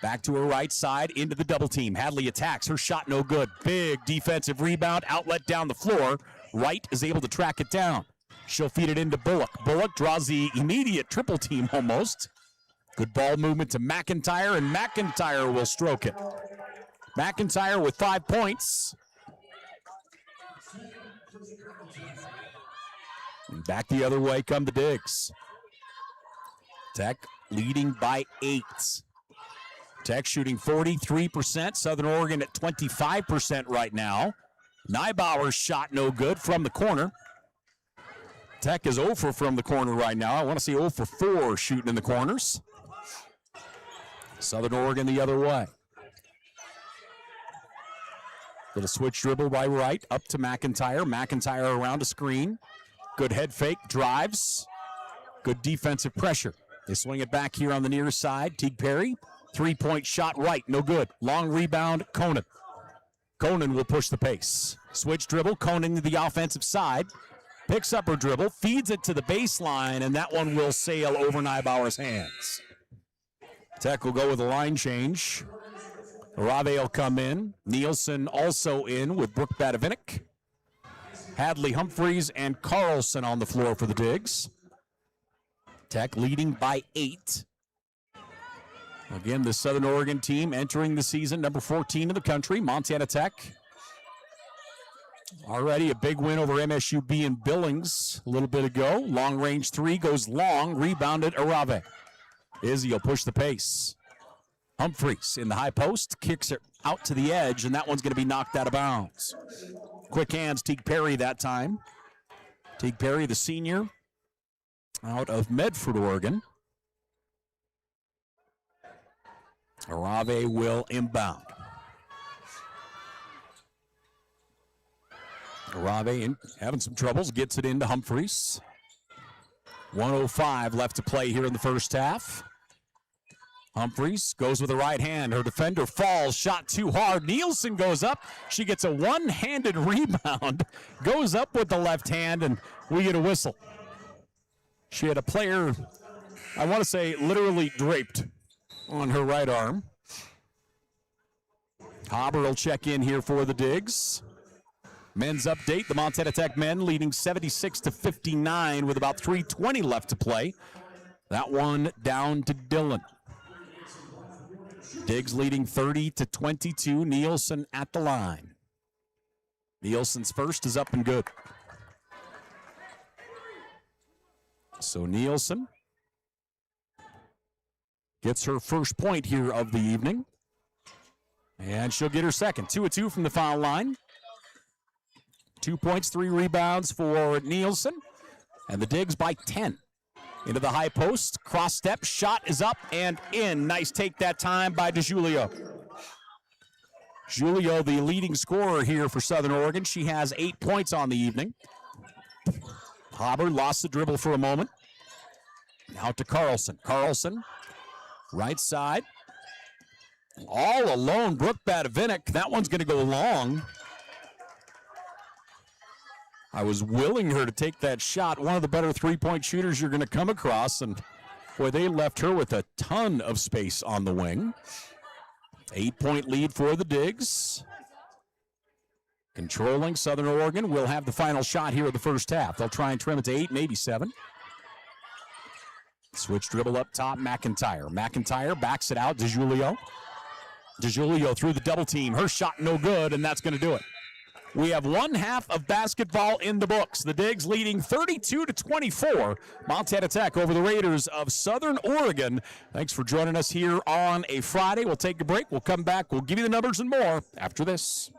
back to her right side into the double team. Hadley attacks, her shot no good. Big defensive rebound, outlet down the floor. Wright is able to track it down. She'll feed it into Bullock. Bullock draws the immediate triple team almost. Good ball movement to McIntyre, and McIntyre will stroke it. McIntyre with 5 points. And back the other way come the Diggs. Tech leading by 8. Tech shooting 43%. Southern Oregon at 25% right now. Neibauer's shot no good from the corner. Tech is 0 for from the corner right now. I want to see 0 for 4 shooting in the corners. Southern Oregon the other way. Little switch dribble by Wright up to McIntyre. McIntyre around a screen. Good head fake, drives. Good defensive pressure. They swing it back here on the near side. Teague Perry, 3-point shot right, no good. Long rebound, Conan. Conan will push the pace. Switch dribble, Conan to the offensive side. Picks up her dribble, feeds it to the baseline, and that one will sail over Neibauer's hands. Tech will go with a line change. Arave will come in. Nielsen also in with Brooke Badavinik. Hadley Humphreys and Carlson on the floor for the Diggs. Tech leading by 8. Again, the Southern Oregon team entering the season, number 14 in the country, Montana Tech. Already a big win over MSUB in Billings a little bit ago. Long range 3 goes long, rebounded Arave. Izzy will push the pace. Humphreys in the high post, kicks it out to the edge, and that one's going to be knocked out of bounds. Quick hands, Teague Perry that time. Teague Perry, the senior, out of Medford, Oregon. Arave will inbound. Arave having some troubles, gets it into Humphreys. 1:05 left to play here in the first half. Humphreys goes with the right hand. Her defender falls, shot too hard. Nielsen goes up. She gets a one-handed rebound, goes up with the left hand, and we get a whistle. She had a player, I want to say, literally draped on her right arm. Haber will check in here for the Digs. Men's update, the Montana Tech men leading 76-59 with about 3:20 left to play. That one down to Dillon. Diggs leading 30-22. Nielsen at the line. Nielsen's first is up and good. So Nielsen gets her first point here of the evening. And she'll get her second. 2 of 2 from the foul line. 2 points, 3 rebounds for Nielsen. And the Digs by 10. Into the high post, cross step, shot is up and in. Nice take that time by DeJulio. Julio, the leading scorer here for Southern Oregon. She has 8 points on the evening. Haber lost the dribble for a moment. Now to Carlson. Carlson, right side. All alone, Brooke Badavinik. That one's going to go long. I was willing her to take that shot. One of the better three-point shooters you're going to come across. And, boy, they left her with a ton of space on the wing. 8-point lead for the Digs. Controlling Southern Oregon will have the final shot here of the first half. They'll try and trim it to 8, maybe 7. Switch dribble up top, McIntyre. McIntyre backs it out, DeJulio. DeJulio through the double team. Her shot no good, and that's going to do it. We have one half of basketball in the books. The Digs leading 32-24. Montana Tech over the Raiders of Southern Oregon. Thanks for joining us here on a Friday. We'll take a break. We'll come back. We'll give you the numbers and more after this.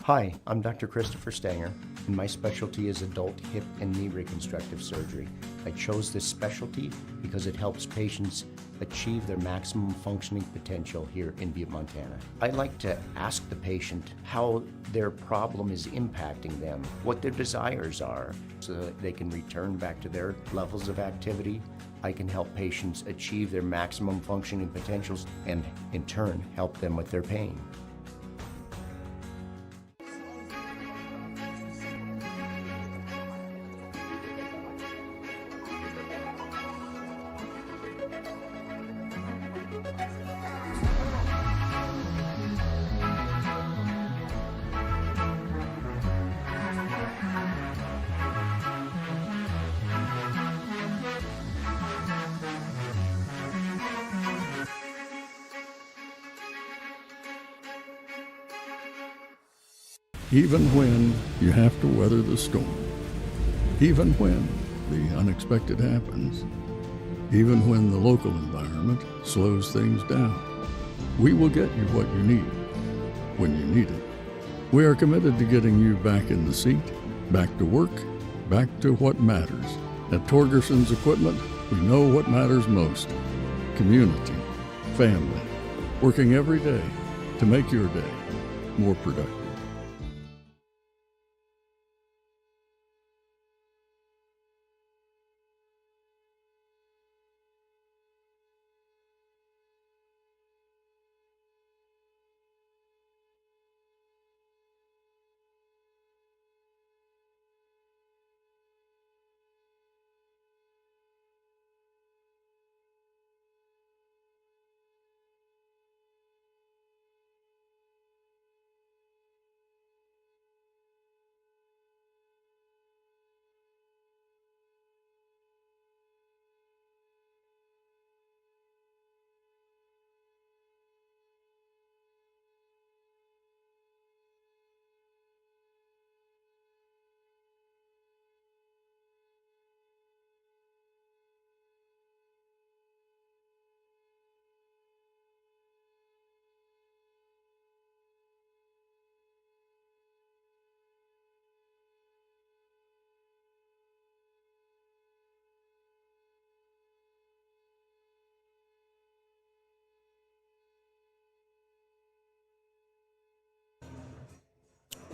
Hi, I'm Dr. Christopher Stanger, and my specialty is adult hip and knee reconstructive surgery. I chose this specialty because it helps patients achieve their maximum functioning potential here in Butte, Montana. I like to ask the patient how their problem is impacting them, what their desires are, so that they can return back to their levels of activity. I can help patients achieve their maximum functioning potentials and, in turn, help them with their pain. Even when you have to weather the storm, even when the unexpected happens, even when the local environment slows things down, we will get you what you need when you need it. We are committed to getting you back in the seat, back to work, back to what matters. At Torgerson's Equipment, we know what matters most: community, family, working every day to make your day more productive.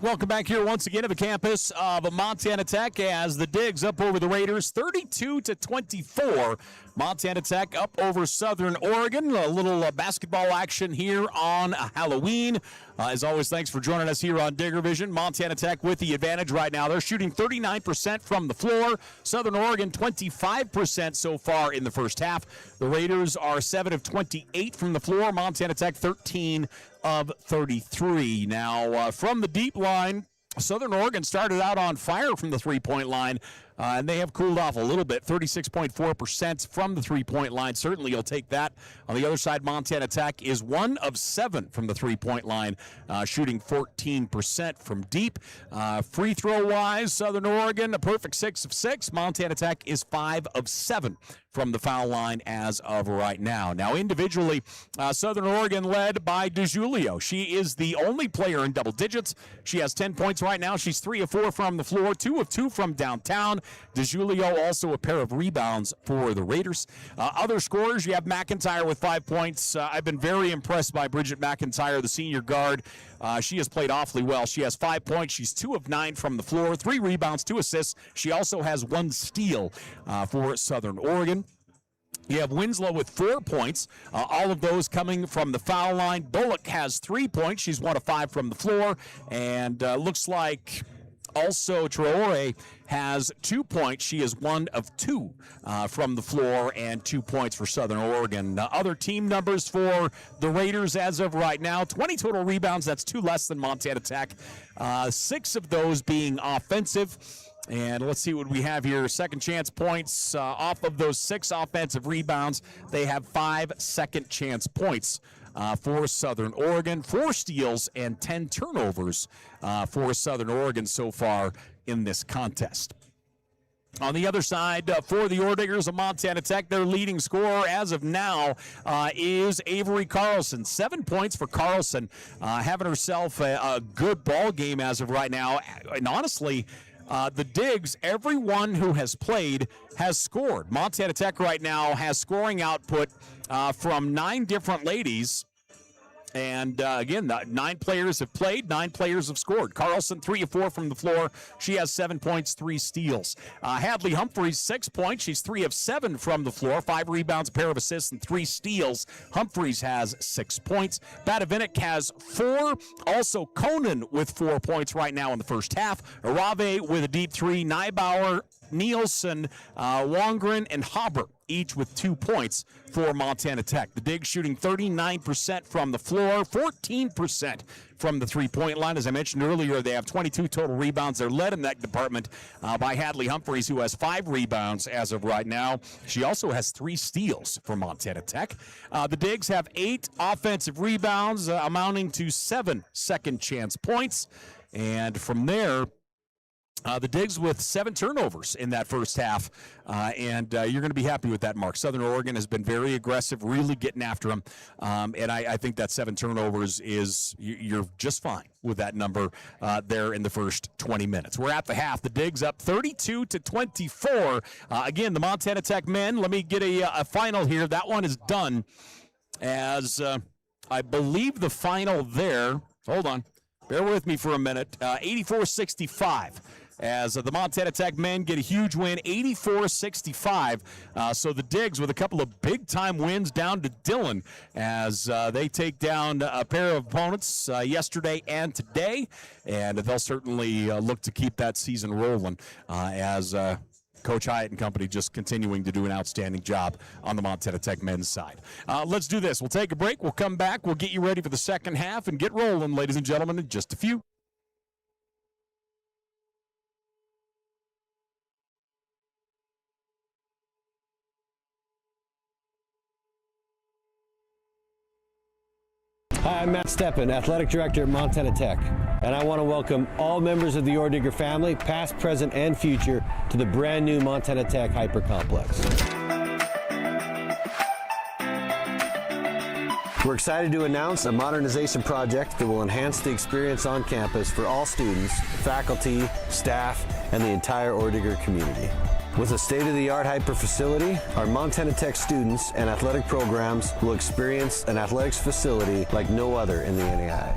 Welcome back here once again to the campus of Montana Tech as the Digs up over the Raiders 32-24. Montana Tech up over Southern Oregon. A little basketball action here on Halloween. As always, thanks for joining us here on Digger Vision. Montana Tech with the advantage right now. They're shooting 39% from the floor. Southern Oregon 25% so far in the first half. The Raiders are 7 of 28 from the floor. Montana Tech 13 of 33. Now, from the deep line, Southern Oregon started out on fire from the three-point line, and they have cooled off a little bit, 36.4% from the three-point line. Certainly you'll take that. On the other side, Montana Tech is 1 of 7 from the three-point line, shooting 14% from deep. Free throw-wise, Southern Oregon, a perfect 6 of 6. Montana Tech is 5 of 7 from the foul line as of right now. Now, individually, Southern Oregon led by DeJulio. She is the only player in double digits. She has 10 points right now. She's 3 of 4 from the floor, 2 of 2 from downtown. DeJulio also a pair of rebounds for the Raiders. Other scorers, you have McIntyre with 5 points. I've been very impressed by Bridget McIntyre, the senior guard. She has played awfully well. She has 5 points. She's 2 of 9 from the floor, 3 rebounds, 2 assists. She also has 1 steal for Southern Oregon. You have Winslow with 4 points, all of those coming from the foul line. Bullock has 3 points. She's 1 of 5 from the floor. And looks like also Traore has 2 points. She is 1 of 2 from the floor and 2 points for Southern Oregon. Other team numbers for the Raiders as of right now, 20 total rebounds. That's 2 less than Montana Tech. 6 of those being offensive. And let's see what we have here. Second chance points off of those 6 offensive rebounds. They have 5 second chance points for Southern Oregon. 4 steals and 10 turnovers for Southern Oregon so far in this contest. On the other side, for the Orediggers of Montana Tech, their leading scorer as of now is Avery Carlson. 7 points for Carlson, having herself a good ball game as of right now. And honestly, the Digs, everyone who has played has scored. Montana Tech right now has scoring output from 9 different ladies. And again, 9 players have played, 9 players have scored. Carlson, 3 of 4 from the floor. She has 7 points, 3 steals. Hadley Humphreys, 6 points. She's 3 of 7 from the floor, 5 rebounds, a pair of assists, and 3 steals. Humphreys has 6 points. Badavinik has 4. Also, Conan with 4 points right now in the first half. Arave with a deep 3. Neibauer, Nielsen, Wongren, and Haber, each with 2 points for Montana Tech. The Digs shooting 39% from the floor, 14% from the three-point line. As I mentioned earlier, they have 22 total rebounds. They're led in that department by Hadley Humphreys, who has 5 rebounds as of right now. She also has 3 steals for Montana Tech. The Digs have 8 offensive rebounds, amounting to 7 second-chance points. And from there, the Digs with 7 turnovers in that first half, and you're going to be happy with that, Mark. Southern Oregon has been very aggressive, really getting after them, and I think that 7 turnovers is, you're just fine with that number there in the first 20 minutes. We're at the half. The Digs up 32-24. Again, the Montana Tech men, let me get a final here. That one is done as I believe the final there, hold on, bear with me for a minute, 84-65. As the Montana Tech men get a huge win, 84-65. So the Digs with a couple of big-time wins down to Dillon as they take down a pair of opponents yesterday and today. And they'll certainly look to keep that season rolling as Coach Hyatt and company just continuing to do an outstanding job on the Montana Tech men's side. Let's do this. We'll take a break. We'll come back. We'll get you ready for the second half and get rolling, ladies and gentlemen, in just a few. Hi, I'm Matt Steppen, Athletic Director at Montana Tech, and I want to welcome all members of the Oredigger family, past, present, and future, to the brand new Montana Tech Hyper Complex. We're excited to announce a modernization project that will enhance the experience on campus for all students, faculty, staff, and the entire Orediggers community. With a state-of-the-art hyper facility, our Montana Tech students and athletic programs will experience an athletics facility like no other in the NAIA.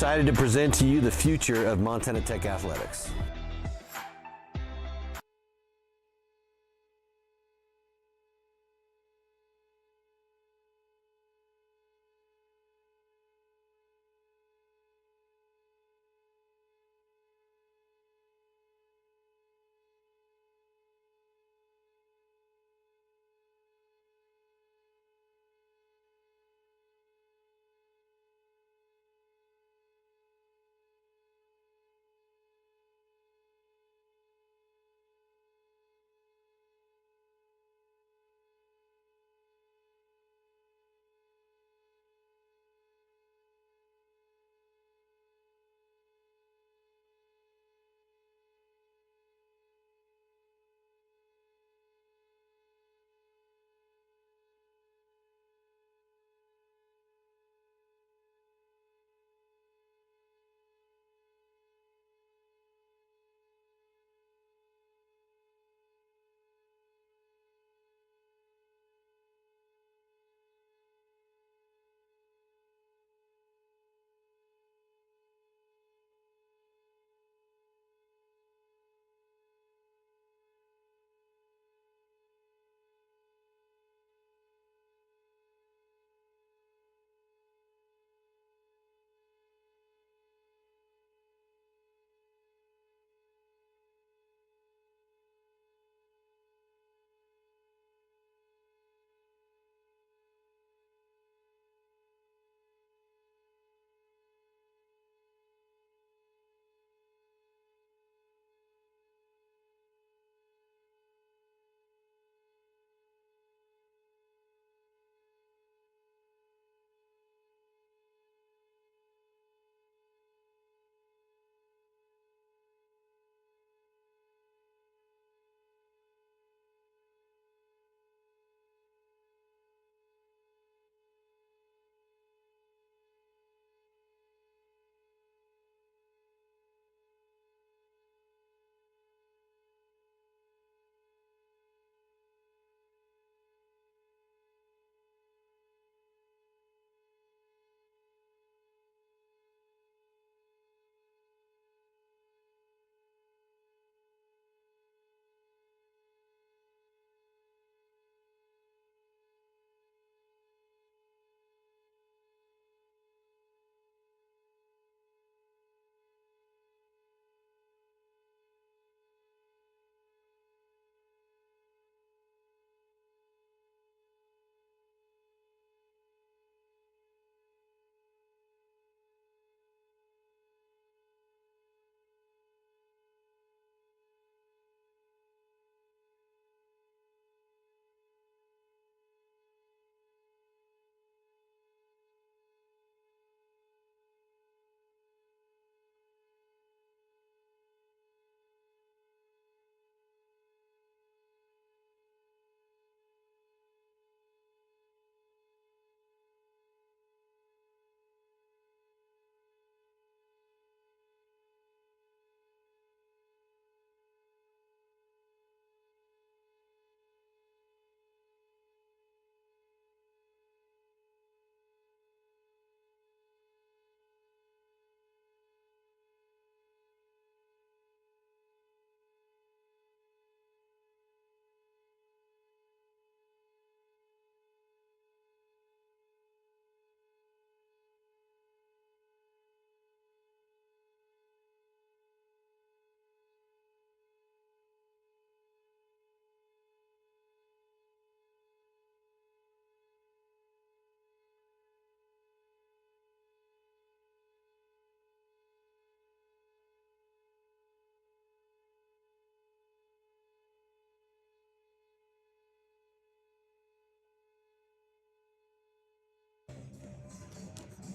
excited to present to you the future of Montana Tech athletics.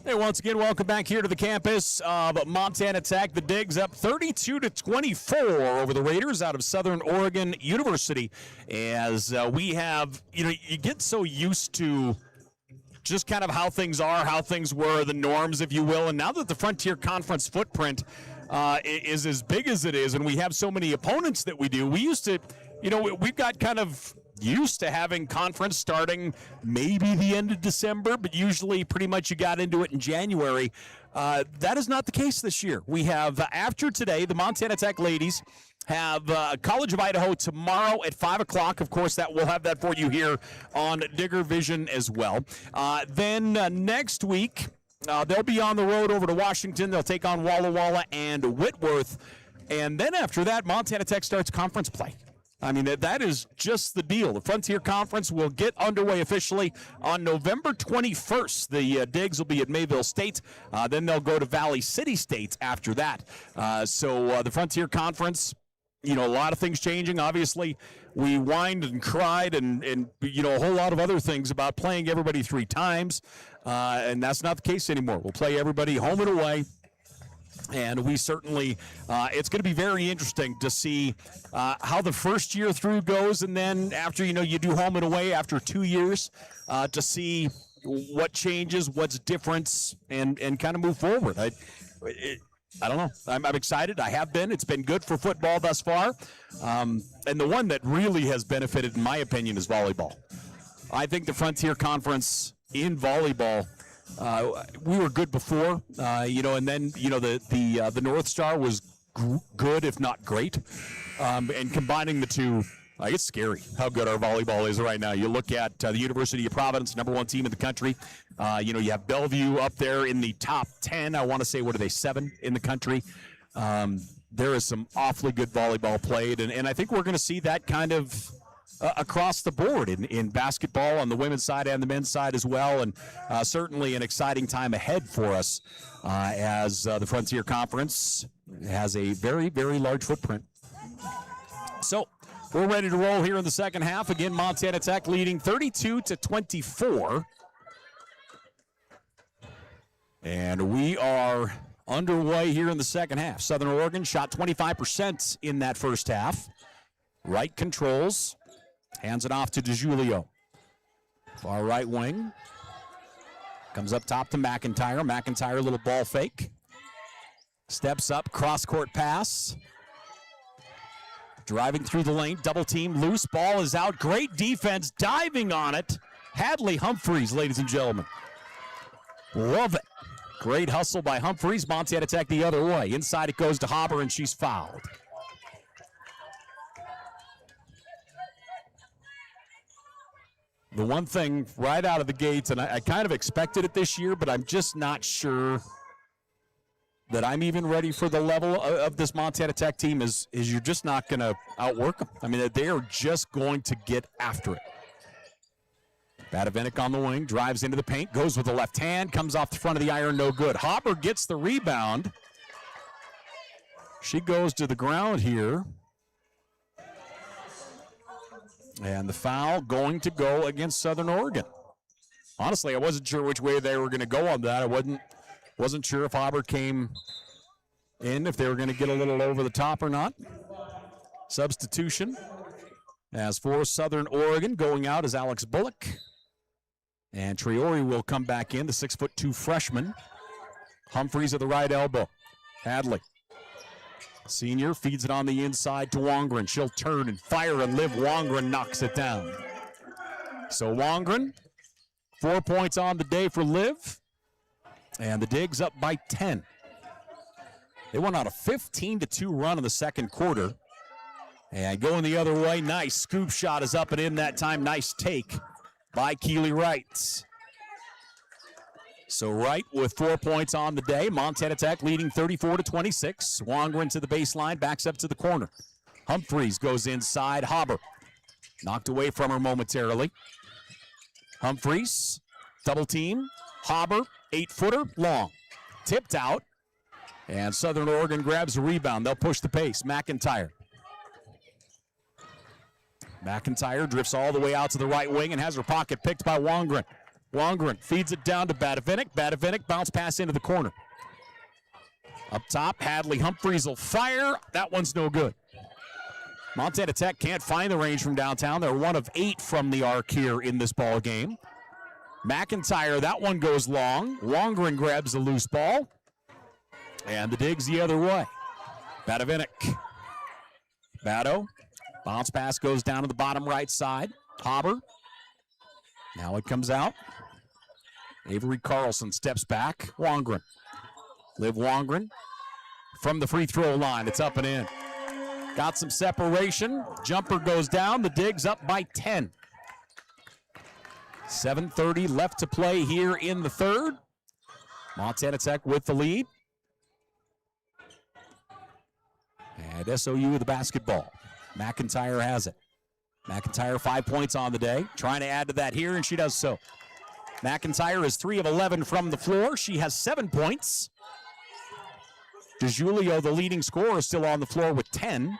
Hey, once again, welcome back here to the campus of Montana Tech. The Digs up 32-24 over the Raiders out of Southern Oregon University. As we have, you get so used to just kind of how things are, how things were, the norms, if you will. And now that the Frontier Conference footprint is as big as it is, and we have so many opponents that we do, we used to, we've got kind of used to having conference starting maybe the end of December, but usually pretty much you got into it in January. That is not the case this year. We have, after today, the Montana Tech ladies have College of Idaho tomorrow at 5 o'clock. Of course, that we'll have that for you here on Digger Vision as well. Then next week, they'll be on the road over to Washington. They'll take on Walla Walla and Whitworth. And then after that, Montana Tech starts conference play. I mean, that is just the deal. The Frontier Conference will get underway officially on November 21st. The Digs will be at Mayville State. Then they'll go to Valley City State after that. So the Frontier Conference, a lot of things changing. Obviously, we whined and cried and a whole lot of other things about playing everybody 3 times. And that's not the case anymore. We'll play everybody home and away. And we certainly, it's going to be very interesting to see how the first year through goes. And then after, you do home and away after 2 years to see what changes, what's different, and kind of move forward. I don't know. I'm excited. I have been. It's been good for football thus far. And the one that really has benefited, in my opinion, is volleyball. I think the Frontier Conference in volleyball, we were good before, and then, the North Star was good, if not great. And combining the two, it's scary how good our volleyball is right now. You look at the University of Providence, #1 team in the country. You have Bellevue up there in the top 10. I want to say, what are they, 7 in the country? There is some awfully good volleyball played, and I think we're going to see that kind of across the board in basketball on the women's side and the men's side as well, and certainly an exciting time ahead for us as the Frontier Conference has a very, very large footprint. So we're ready to roll here in the second half. Again, Montana Tech leading 32-24. And we are underway here in the second half. Southern Oregon shot 25% in that first half. Right controls. Hands it off to DeJulio. Far right wing. Comes up top to McIntyre. McIntyre, little ball fake. Steps up, cross-court pass. Driving through the lane, double team, loose, ball is out. Great defense, diving on it. Hadley Humphreys, ladies and gentlemen. Love it. Great hustle by Humphreys. Montana Tech the other way. Inside it goes to Haber, and she's fouled. The one thing right out of the gates, and I kind of expected it this year, but I'm just not sure that I'm even ready for the level of this Montana Tech team, is you're just not going to outwork them. I mean, they are just going to get after it. Badavinik on the wing, drives into the paint, goes with the left hand, comes off the front of the iron, no good. Haber gets the rebound. She goes to the ground here. And the foul going to go against Southern Oregon. Honestly, I wasn't sure which way they were going to go on that. I wasn't sure if Haber came in, if they were going to get a little over the top or not. Substitution. As for Southern Oregon, going out is Alex Bullock. And Traore will come back in, the 6'2" freshman. Humphreys at the right elbow. Hadley. Senior feeds it on the inside to Wongren. She'll turn and fire and live. Wongren knocks it down. So Wongren, 4 points on the day for Liv. And the Digs up by 10. They went on a 15-2 run in the second quarter. And going the other way, nice scoop shot is up and in that time. Nice take by Keely Wright. So Wright with 4 points on the day. Montana Tech leading 34-26. Wongren to the baseline, backs up to the corner. Humphreys goes inside. Haber knocked away from her momentarily. Humphreys, double team. Haber, 8-footer, long. Tipped out. And Southern Oregon grabs a rebound. They'll push the pace. McIntyre. McIntyre drifts all the way out to the right wing and has her pocket picked by Wongren. Wongren feeds it down to Badavinik. Badavinik bounce pass into the corner. Up top, Hadley Humphreys will fire. That one's no good. Montana Tech can't find the range from downtown. They're 1 of 8 from the arc here in this ball game. McIntyre, that one goes long. Wongren grabs the loose ball. And the Digs the other way. Badavinik. Bado. Bounce pass goes down to the bottom right side. Hobber. Now it comes out. Avery Carlson steps back. Wongren. Liv Wongren from the free throw line. It's up and in. Got some separation. Jumper goes down. The Digs up by 10. 7:30 left to play here in the third. Montana Tech with the lead. And SOU with the basketball. McIntyre has it. McIntyre 5 points on the day. Trying to add to that here, and she does so. McIntyre is 3 of 11 from the floor. She has 7 points. DeJulio, the leading scorer, is still on the floor with 10.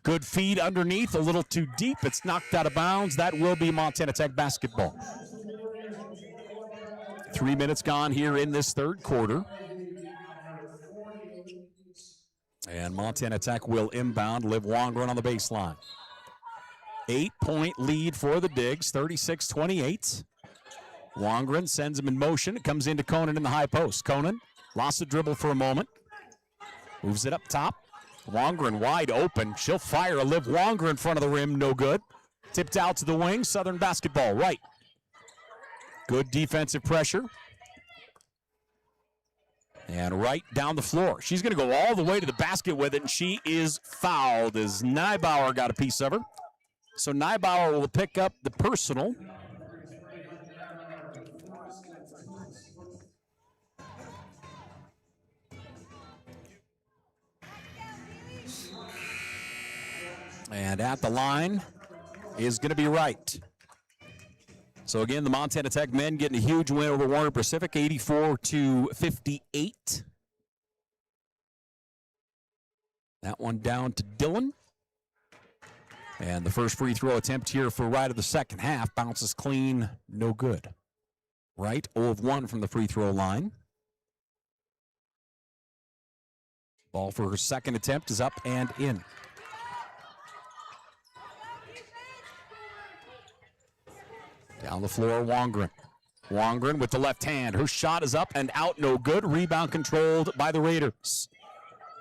Good feed underneath, a little too deep. It's knocked out of bounds. That will be Montana Tech basketball. 3 minutes gone here in this third quarter. And Montana Tech will inbound. Liv Wongren on the baseline. 8-point lead for the Digs, 36-28. Wongren sends him in motion. It comes into Conan in the high post. Conan lost the dribble for a moment. Moves it up top. Wongren wide open. She'll fire a Liv Wongren in front of the rim. No good. Tipped out to the wing. Southern basketball right. Good defensive pressure. And right down the floor. She's going to go all the way to the basket with it, and she is fouled as Neibauer got a piece of her. So Neibauer will pick up the personal. And at the line is going to be right. So again, the Montana Tech men getting a huge win over Warner Pacific, 84-58. That one down to Dillon. And the first free throw attempt here for Wright of the second half bounces clean, no good. Wright 0 of 1 from the free throw line. Ball for her second attempt is up and in. Down the floor, Wongren. Wongren with the left hand. Her shot is up and out, no good. Rebound controlled by the Raiders.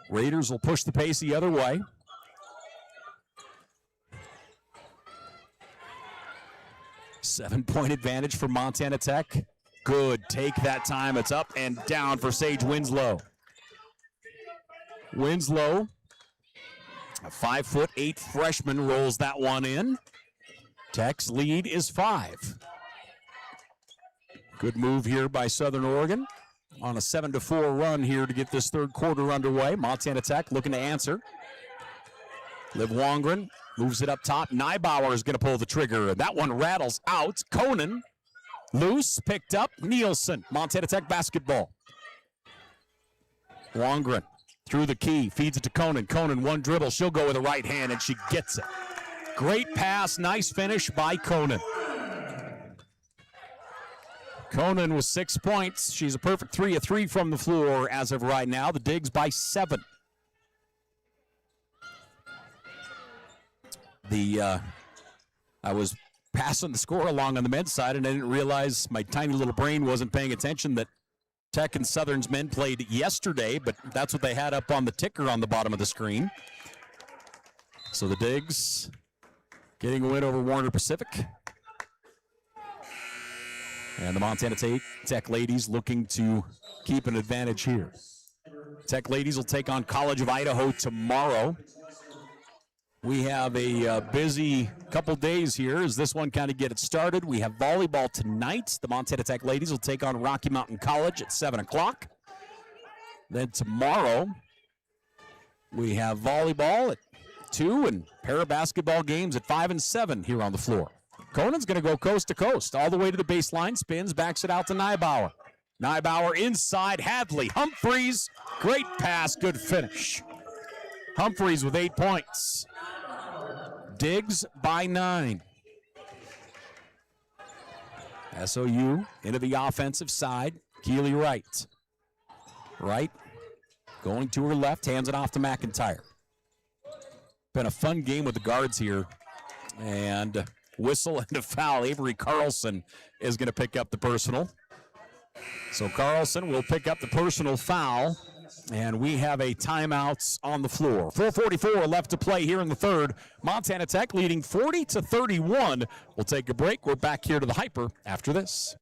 Raiders will push the pace the other way. Seven-point advantage for Montana Tech. Good take that time. It's up and down for Sage Winslow. Winslow, a 5'8" freshman, rolls that one in. Tech's lead is 5. Good move here by Southern Oregon on a 7-4 run here to get this third quarter underway. Montana Tech looking to answer. Liv Wongren moves it up top. Neibauer is going to pull the trigger. That one rattles out. Conan loose, picked up. Nielsen, Montana Tech basketball. Wongren through the key, feeds it to Conan. Conan, one dribble. She'll go with the right hand, and she gets it. Great pass, nice finish by Conan. Conan with 6 points. She's a perfect 3 of 3 from the floor as of right now. The Digs by 7. I was passing the score along on the men's side, and I didn't realize my tiny little brain wasn't paying attention that Tech and Southern's men played yesterday, but that's what they had up on the ticker on the bottom of the screen. So the Digs getting a win over Warner Pacific. And the Montana Tech ladies looking to keep an advantage here. Tech ladies will take on College of Idaho tomorrow. We have a busy couple days here as this one kind of gets started. We have volleyball tonight. The Montana Tech ladies will take on Rocky Mountain College at 7 o'clock. Then tomorrow, we have volleyball at 2 and para-basketball games at 5 and 7 here on the floor. Conan's going to go coast to coast, all the way to the baseline, spins, backs it out to Neibauer. Neibauer inside, Hadley. Humphreys, great pass, good finish. Humphreys with 8 points. Digs by 9. SOU into the offensive side. Keely Wright. Wright going to her left, hands it off to McIntyre. Been a fun game with the guards here. And whistle and a foul. Avery Carlson is going to pick up the personal. So Carlson will pick up the personal foul. And we have a timeout on the floor. 4:44 left to play here in the third. Montana Tech leading 40-31. We'll take a break. We're back here to the Hyper after this.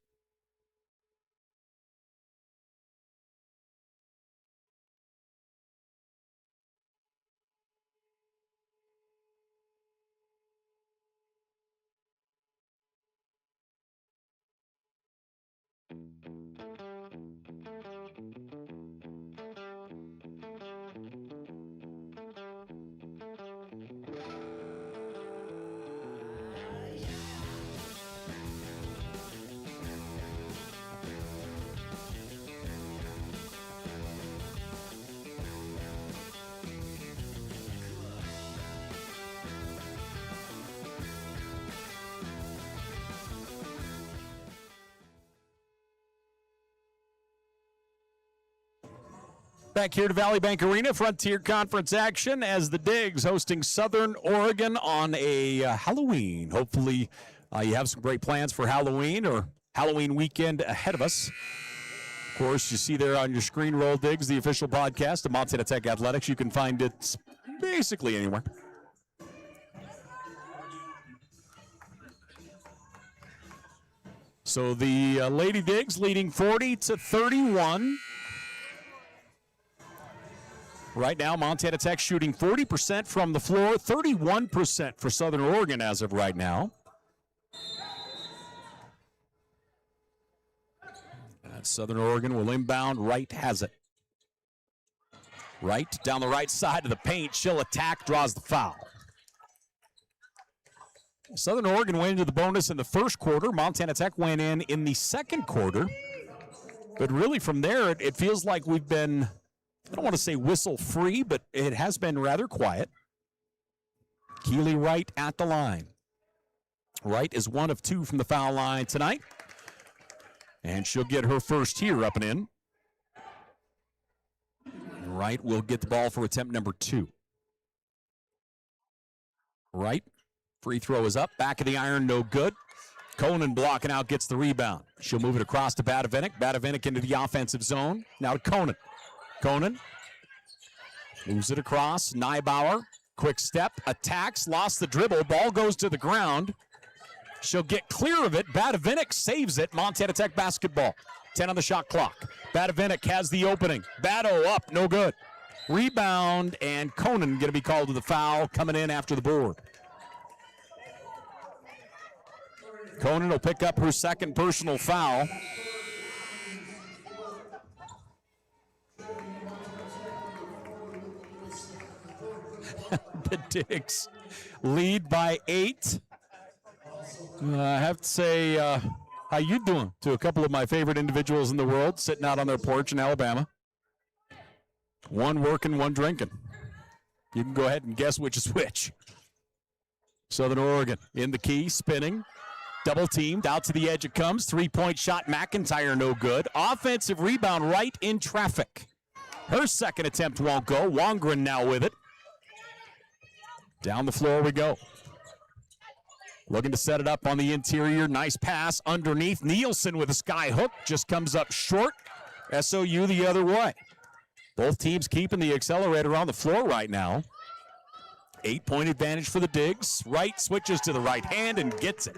Back here to Valley Bank Arena, Frontier Conference action as the Digs hosting Southern Oregon on a Halloween. Hopefully you have some great plans for Halloween or Halloween weekend ahead of us. Of course, you see there on your screen, Roll Digs, the official podcast of Montana Tech Athletics. You can find it basically anywhere. So the Lady Digs leading 40-31. Right now, Montana Tech shooting 40% from the floor, 31% for Southern Oregon as of right now. And Southern Oregon will inbound. Wright has it. Wright down the right side of the paint. She'll attack, draws the foul. Southern Oregon went into the bonus in the first quarter. Montana Tech went in the second quarter. But really from there, it feels like we've been, I don't want to say whistle-free, but it has been rather quiet. Keely Wright at the line. Wright is 1 of 2 from the foul line tonight. And she'll get her first here up and in. And Wright will get the ball for attempt number 2. Wright, free throw is up. Back of the iron, no good. Conan blocking out, gets the rebound. She'll move it across to Badavinik. Badavinik into the offensive zone. Now to Conan. Conan moves it across. Neibauer, quick step, attacks, lost the dribble. Ball goes to the ground. She'll get clear of it. Badavinik saves it. Montana Tech basketball. 10 on the shot clock. Badavinik has the opening. Bado up, no good. Rebound, and Conan going to be called to the foul, coming in after the board. Conan will pick up her second personal foul. The Digs lead by 8. I have to say, how you doing to a couple of my favorite individuals in the world sitting out on their porch in Alabama. One working, one drinking. You can go ahead and guess which is which. Southern Oregon in the key, spinning. Double teamed, out to the edge it comes. 3-point shot, McIntyre no good. Offensive rebound right in traffic. Her second attempt won't go. Wongren now with it. Down the floor we go. Looking to set it up on the interior. Nice pass underneath. Nielsen with a sky hook. Just comes up short. SOU the other way. Both teams keeping the accelerator on the floor right now. 8-point advantage for the Digs. Wright switches to the right hand and gets it.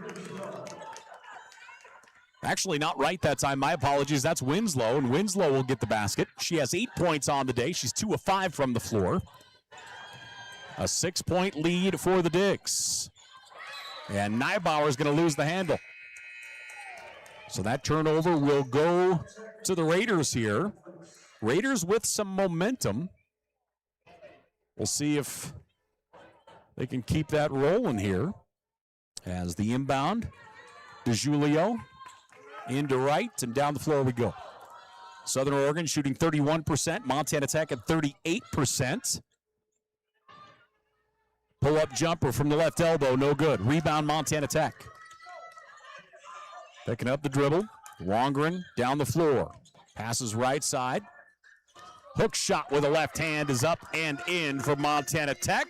Actually, not Wright that time. My apologies. That's Winslow, and Winslow will get the basket. She has 8 points on the day. She's 2 of 5 from the floor. A 6-point lead for the Digs. And Neibauer is going to lose the handle. So that turnover will go to the Raiders here. Raiders with some momentum. We'll see if they can keep that rolling here. As the inbound, DeJulio into Wright, and down the floor we go. Southern Oregon shooting 31%, Montana Tech at 38%. Pull-up jumper from the left elbow, no good. Rebound, Montana Tech. Picking up the dribble. Wongren down the floor. Passes right side. Hook shot with a left hand is up and in for Montana Tech.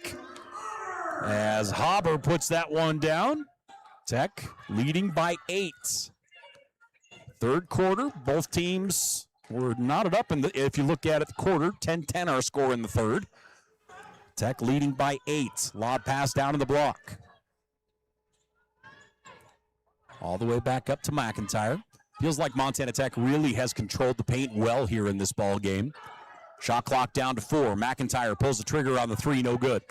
As Hauber puts that one down. Tech leading by 8. Third quarter, both teams We're knotted up if you look at it, the quarter, 10-10 our score in the third. Tech leading by 8. Lob pass down to the block. All the way back up to McIntyre. Feels like Montana Tech really has controlled the paint well here in this ball game. Shot clock down to 4. McIntyre pulls the trigger on the 3, no good.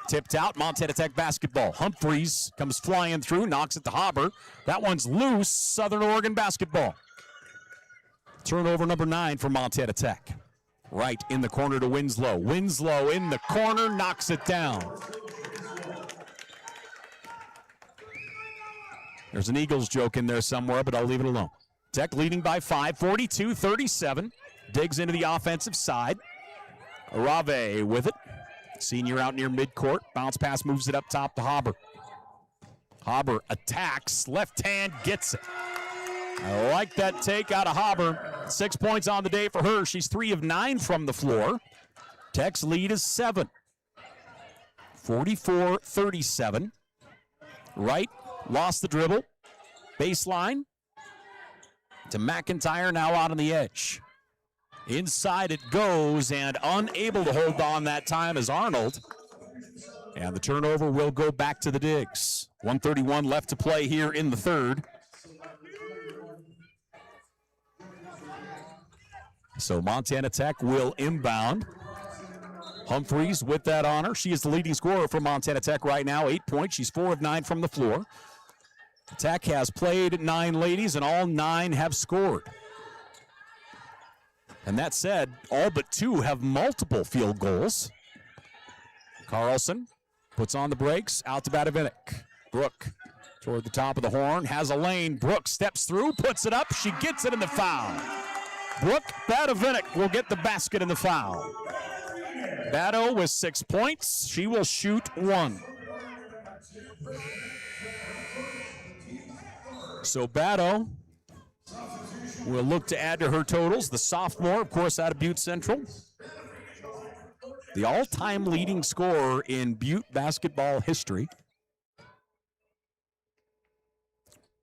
Tipped out, Montana Tech basketball. Humphreys comes flying through, knocks it to Haber. That one's loose, Southern Oregon basketball. Turnover number 9 for Montana Tech. Right in the corner to Winslow. Winslow in the corner, knocks it down. There's an Eagles joke in there somewhere, but I'll leave it alone. Tech leading by 5, 42-37. Diggs into the offensive side. Arave with it. Senior out near midcourt. Bounce pass moves it up top to Haber. Haber attacks. Left hand gets it. I like that take out of Haber. 6 points on the day for her. She's 3 of 9 from the floor. Tech's lead is 7. 44-37. Right. Lost the dribble. Baseline. To McIntyre, now out on the edge. Inside it goes, and unable to hold on that time is Arnold. And the turnover will go back to the Digs. 1:31 left to play here in the third. So Montana Tech will inbound. Humphreys with that honor. She is the leading scorer for Montana Tech right now. 8 points. She's 4 of 9 from the floor. Tech has played 9 ladies, and all 9 have scored. And that said, all but 2 have multiple field goals. Carlson puts on the brakes, out to Badavinik. Brooke toward the top of the horn, has a lane. Brooke steps through, puts it up. She gets it in the foul. Brooke Badavinik will get the basket in the foul. Bado with 6 points. She will shoot 1. So Bado will look to add to her totals. The sophomore, of course, out of Butte Central. The all-time leading scorer in Butte basketball history.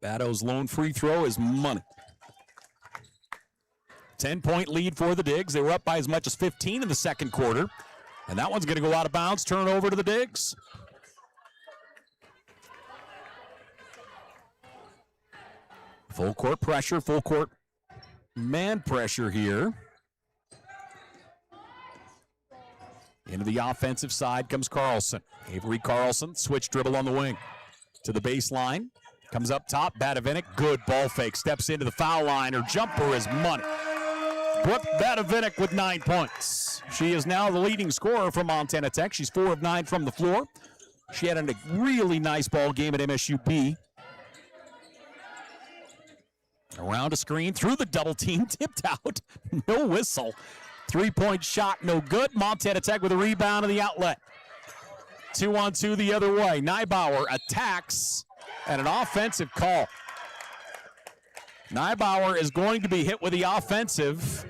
Bado's lone free throw is money. 10-point lead for the Digs. They were up by as much as 15 in the second quarter. And that one's going to go out of bounds. Turnover to the Digs. Full court pressure, full court man pressure here. Into the offensive side comes Carlson. Avery Carlson, switch dribble on the wing. To the baseline, comes up top, Badavinik, good ball fake, steps into the foul line. Her jumper is money. Brooke Badavinik with 9 points. She is now the leading scorer for Montana Tech. She's 4 of 9 from the floor. She had a really nice ball game at MSUP. Around a screen, through the double team, tipped out, no whistle. 3-point shot, no good. Montana Tech with a rebound in the outlet. 2-on-2 the other way. Neibauer attacks, and an offensive call. Neibauer is going to be hit with the offensive,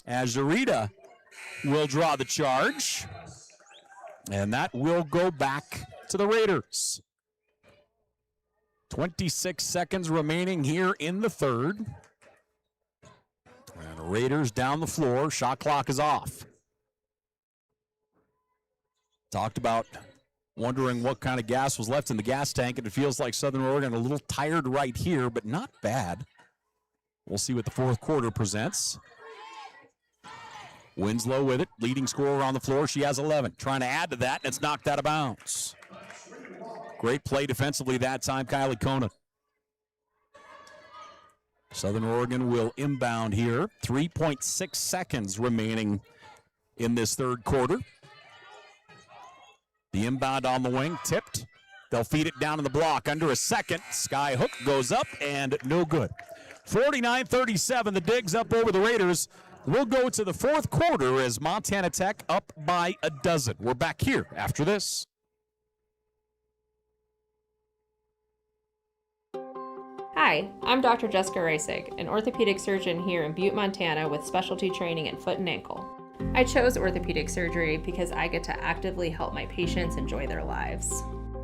as Zarita will draw the charge. And that will go back to the Raiders. 26 seconds remaining here in the third. And Raiders down the floor. Shot clock is off. Talked about wondering what kind of gas was left in the gas tank, and it feels like Southern Oregon a little tired right here, but not bad. We'll see what the fourth quarter presents. Winslow with it, leading scorer on the floor. She has 11. Trying to add to that, and it's knocked out of bounds. Great play defensively that time, Kylie Conan. Southern Oregon will inbound here. 3.6 seconds remaining in this third quarter. The inbound on the wing, tipped. They'll feed it down in the block. Under a second, Sky Hook goes up and no good. 49-37, the Digs up over the Raiders. We'll go to the fourth quarter as Montana Tech up by a dozen. We're back here after this. Hi, I'm Dr. Jessica Rasig, an orthopedic surgeon here in Butte, Montana with specialty training in foot and ankle. I chose orthopedic surgery because I get to actively help my patients enjoy their lives.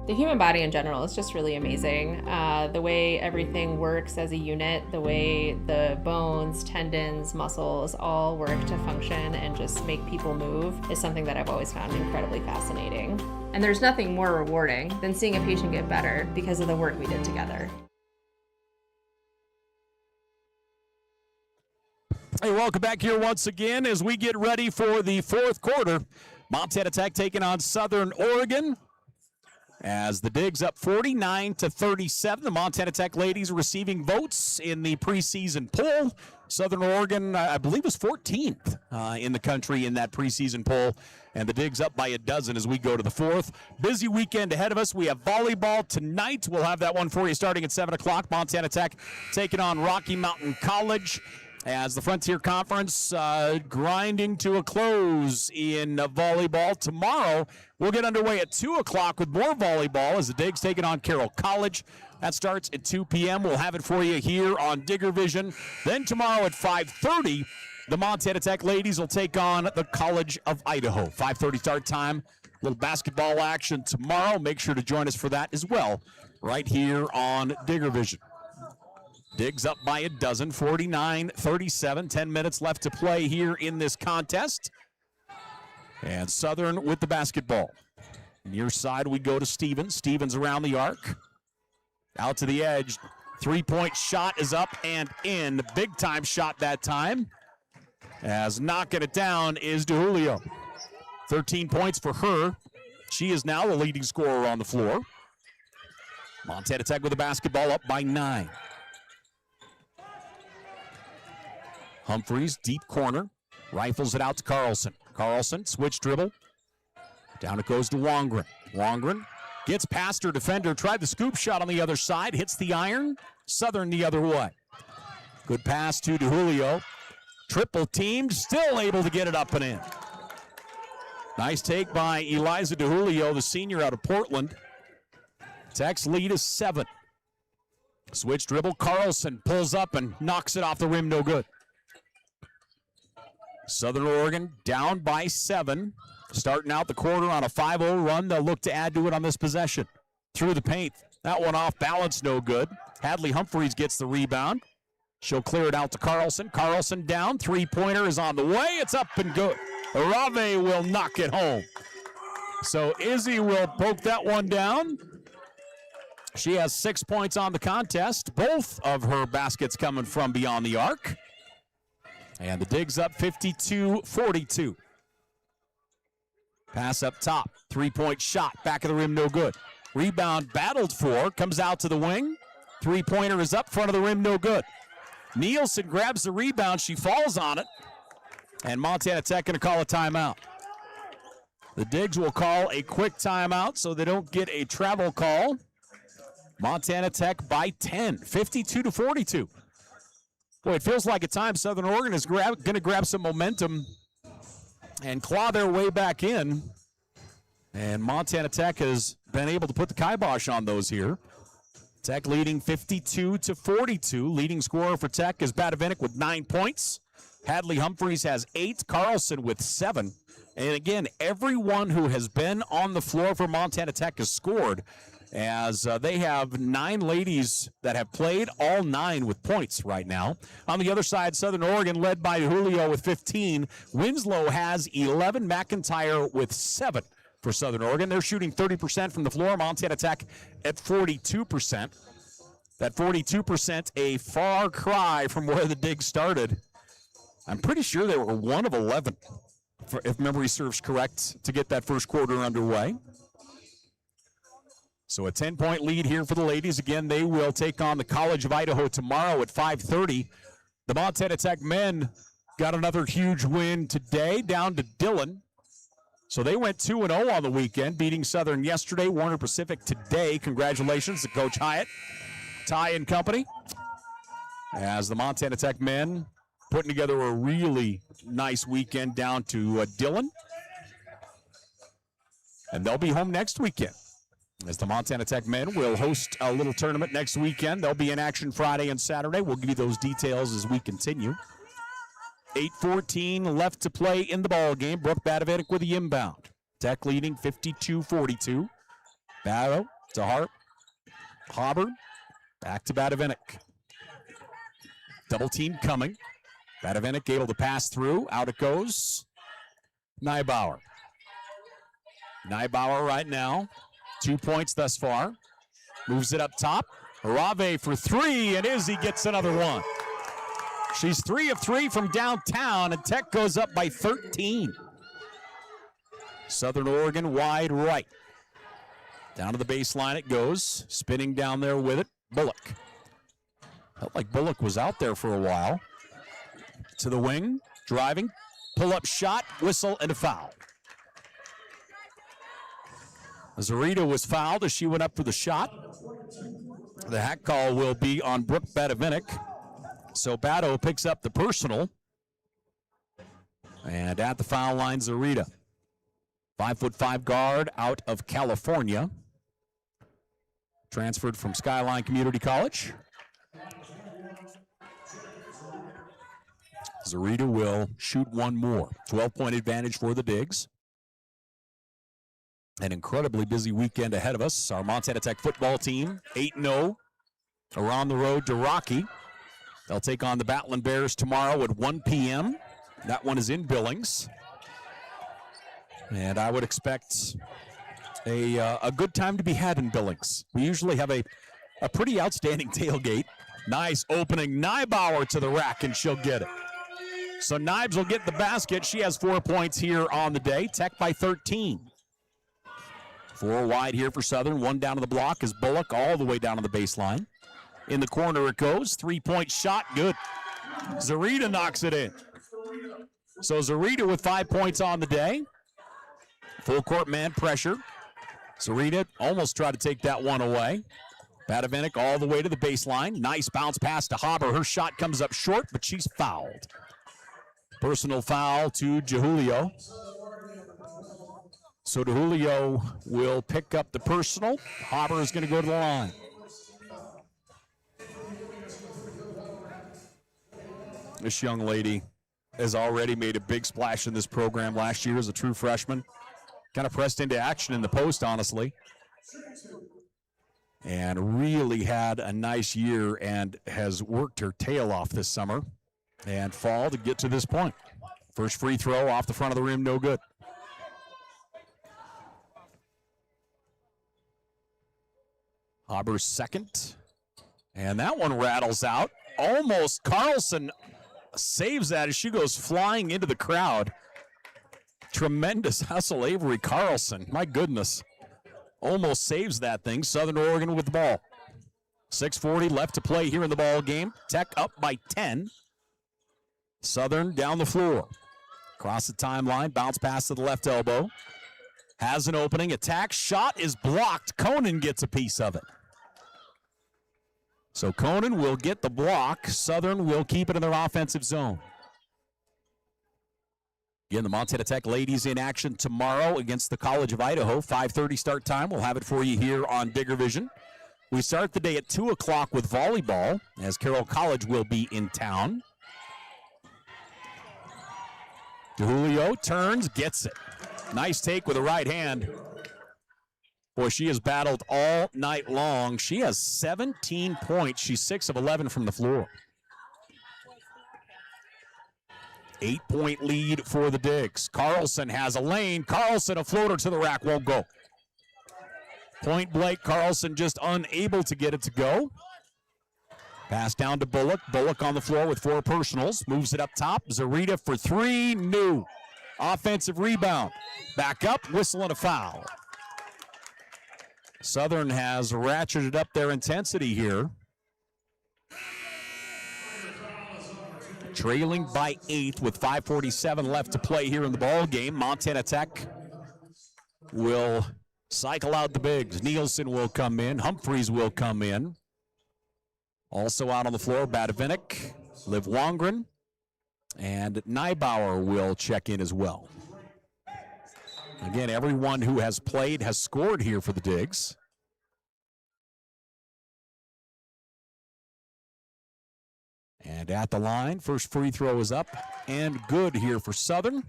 The human body in general is just really amazing. The way everything works as a unit, the way the bones, tendons, muscles all work to function and just make people move is something that I've always found incredibly fascinating. And there's nothing more rewarding than seeing a patient get better because of the work we did together. Hey, welcome back here once again as we get ready for the fourth quarter. Montana Tech taking on Southern Oregon. As the Digs up 49-37, the Montana Tech ladies receiving votes in the preseason poll. Southern Oregon, I believe, was 14th in the country in that preseason poll, and the Digs up by a dozen as we go to the fourth. Busy weekend ahead of us. We have volleyball tonight. We'll have that one for you starting at 7 o'clock. Montana Tech taking on Rocky Mountain College. As the Frontier Conference grinding to a close in volleyball. Tomorrow, we'll get underway at 2 o'clock with more volleyball as the Digs taking on Carroll College. That starts at 2 p.m. We'll have it for you here on Digger Vision. Then tomorrow at 5:30, the Montana Tech ladies will take on the College of Idaho. 5:30 start time. A little basketball action tomorrow. Make sure to join us for that as well right here on Digger Vision. Digs up by a dozen, 49-37. 10 minutes left to play here in this contest. And Southern with the basketball. Near side we go to Stevens. Stevens around the arc. Out to the edge. Three-point shot is up and in. Big-time shot that time. As knocking it down is DeJulio. 13 points for her. She is now the leading scorer on the floor. Montana Tech with the basketball up by 9. Humphreys, deep corner, rifles it out to Carlson. Carlson, switch dribble. Down it goes to Wongren. Wongren gets past her defender, tried the scoop shot on the other side, hits the iron. Southern the other way. Good pass to DeJulio. Triple teamed, still able to get it up and in. Nice take by Eliza DeJulio, the senior out of Portland. Tech's lead is 7. Switch dribble, Carlson pulls up and knocks it off the rim, no good. Southern Oregon down by 7. Starting out the quarter on a 5-0 run. They'll look to add to it on this possession. Through the paint. That one off balance, no good. Hadley Humphreys gets the rebound. She'll clear it out to Carlson. Carlson down. Three-pointer is on the way. It's up and good. Arave will knock it home. So Izzy will poke that one down. She has 6 points on the contest. Both of her baskets coming from beyond the arc. And the Digs up 52-42. Pass up top. Three-point shot. Back of the rim, no good. Rebound battled for. Comes out to the wing. Three-pointer is up front of the rim, no good. Nielsen grabs the rebound. She falls on it. And Montana Tech going to call a timeout. The Digs will call a quick timeout so they don't get a travel call. Montana Tech by 10, 52-42. Boy, it feels like at times Southern Oregon is going to grab some momentum and claw their way back in. And Montana Tech has been able to put the kibosh on those here. Tech leading 52-42. Leading scorer for Tech is Badavinik with 9 points. Hadley Humphreys has 8. Carlson with 7. And again, everyone who has been on the floor for Montana Tech has scored, as they have 9 ladies that have played, all 9 with points right now. On the other side, Southern Oregon led by Julio with 15. Winslow has 11. McIntyre with 7 for Southern Oregon. They're shooting 30% from the floor. Montana Tech at 42%. That 42%, a far cry from where the Digs started. I'm pretty sure they were 1 of 11, if memory serves correct, to get that first quarter underway. So a 10-point lead here for the ladies. Again, they will take on the College of Idaho tomorrow at 5:30. The Montana Tech men got another huge win today down to Dillon. So they went 2-0 on the weekend, beating Southern yesterday, Warner Pacific today. Congratulations to Coach Hyatt, Ty and company. As the Montana Tech men putting together a really nice weekend down to Dillon. And they'll be home next weekend, as the Montana Tech men will host a little tournament next weekend. They'll be in action Friday and Saturday. We'll give you those details as we continue. 8:14 left to play in the ball game. Brooke Badavinik with the inbound. Tech leading 52-42. Barrow to Hart. Hauber, back to Badavinik. Double team coming. Badavinik able to pass through. Out it goes. Neibauer. Neibauer right now, 2 points thus far. Moves it up top. Arave for three, and Izzy gets another one. She's 3 of 3 from downtown, and Tech goes up by 13. Southern Oregon wide right. Down to the baseline it goes. Spinning down there with it, Bullock. Felt like Bullock was out there for a while. To the wing, driving, pull-up shot, whistle, and a foul. Zarita was fouled as she went up for the shot. The hack call will be on Brooke Badavinik. So Bado picks up the personal. And at the foul line, Zarita. 5'5" guard out of California. Transferred from Skyline Community College. Zarita will shoot one more. 12-point advantage for the Digs. An incredibly busy weekend ahead of us. Our Montana Tech football team, 8-0, are on the road to Rocky. They'll take on the Battling Bears tomorrow at 1 p.m. That one is in Billings. And I would expect a good time to be had in Billings. We usually have a pretty outstanding tailgate. Nice opening. Neibauer to the rack, and she'll get it. So Nibes will get the basket. She has 4 points here on the day. Tech by 13. 4 wide here for Southern. 1 down to the block is Bullock all the way down to the baseline. In the corner it goes. 3-point shot, good. Zarita knocks it in. So Zarita with 5 points on the day. Full court man pressure. Zarita almost tried to take that one away. Badavinik all the way to the baseline. Nice bounce pass to Hauber. Her shot comes up short, but she's fouled. Personal foul to Jahulio. So DeJulio will pick up the personal. Hauber is going to go to the line. This young lady has already made a big splash in this program last year as a true freshman. Kind of pressed into action in the post, honestly. And really had a nice year and has worked her tail off this summer and fall to get to this point. First free throw off the front of the rim, no good. Hauber's second. And that one rattles out. Almost Carlson saves that as she goes flying into the crowd. Tremendous hustle, Avery Carlson. My goodness. Almost saves that thing. Southern Oregon with the ball. 6:40 left to play here in the ball game. Tech up by 10. Southern down the floor. Across the timeline, bounce pass to the left elbow. Has an opening, attack, shot is blocked. Conan gets a piece of it. So Conan will get the block. Southern will keep it in their offensive zone. Again, the Montana Tech ladies in action tomorrow against the College of Idaho. 5:30 start time. We'll have it for you here on Digger Vision. We start the day at 2 o'clock with volleyball, as Carroll College will be in town. DeJulio turns, gets it. Nice take with the right hand. Boy, she has battled all night long. She has 17 points. She's 6 of 11 from the floor. 8-point lead for the Digs. Carlson has a lane. Carlson, a floater to the rack, won't go. Point blank, Carlson just unable to get it to go. Pass down to Bullock. Bullock on the floor with 4 personals. Moves it up top. Zarita for 3. New. Offensive rebound. Back up. Whistle and a foul. Southern has ratcheted up their intensity here. Trailing by 8 with 5:47 left to play here in the ball game. Montana Tech will cycle out the bigs. Nielsen will come in. Humphreys will come in. Also out on the floor, Badavinik, Liv Wongren, and Neibauer will check in as well. Again, everyone who has played has scored here for the Digs. And at the line, first free throw is up and good here for Southern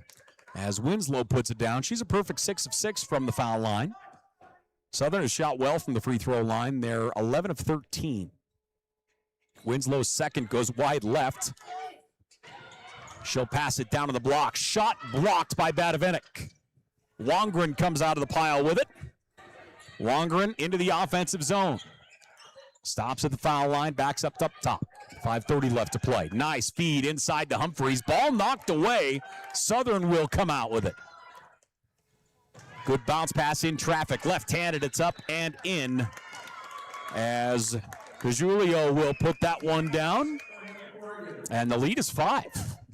as Winslow puts it down. She's a perfect 6 of 6 from the foul line. Southern has shot well from the free throw line. They're 11 of 13. Winslow's second goes wide left. She'll pass it down to the block. Shot blocked by Badavinik. Wongren comes out of the pile with it. Wongren into the offensive zone. Stops at the foul line, backs up top. 5:30 left to play. Nice feed inside to Humphreys. Ball knocked away. Southern will come out with it. Good bounce pass in traffic. Left-handed, it's up and in. As Julio will put that one down. And the lead is 5.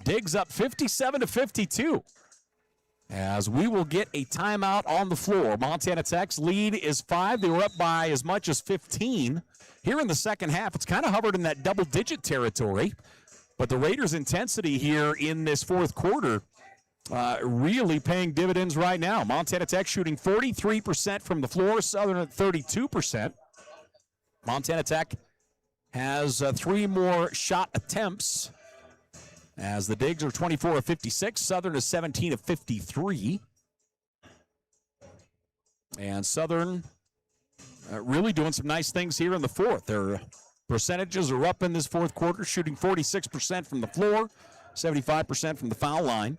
Diggs up 57-52. As we will get a timeout on the floor. Montana Tech's lead is 5. They were up by as much as 15. Here in the second half, it's kind of hovered in that double-digit territory. But the Raiders' intensity here in this fourth quarter really paying dividends right now. Montana Tech shooting 43% from the floor, Southern at 32%. Montana Tech has 3 more shot attempts as the Digs are 24 of 56. Southern is 17 of 53. And Southern really doing some nice things here in the fourth. Their percentages are up in this fourth quarter, shooting 46% from the floor, 75% from the foul line.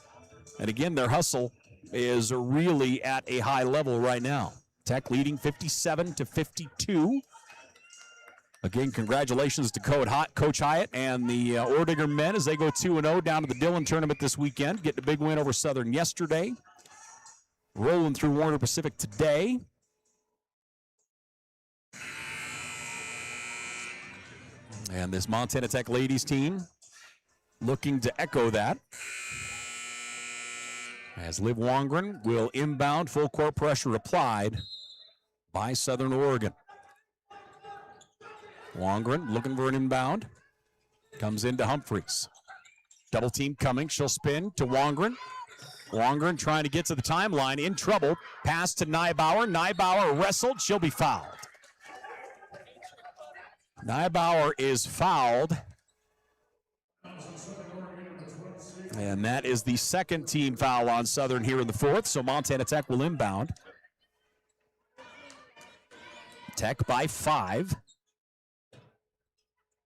And again, their hustle is really at a high level right now. Tech leading 57-52. Again, congratulations to Coach Hyatt and the Orediggers men as they go 2-0 down to the Dillon tournament this weekend. Getting a big win over Southern yesterday. Rolling through Warner Pacific today. And this Montana Tech ladies team looking to echo that. As Liv Wongren will inbound, full court pressure applied by Southern Oregon. Wongren looking for an inbound. Comes into Humphreys. Double team coming. She'll spin to Wongren. Wongren trying to get to the timeline. In trouble. Pass to Neibauer. Neibauer wrestled. She'll be fouled. Neibauer is fouled. And that is the second team foul on Southern here in the fourth, so Montana Tech will inbound. Tech by 5.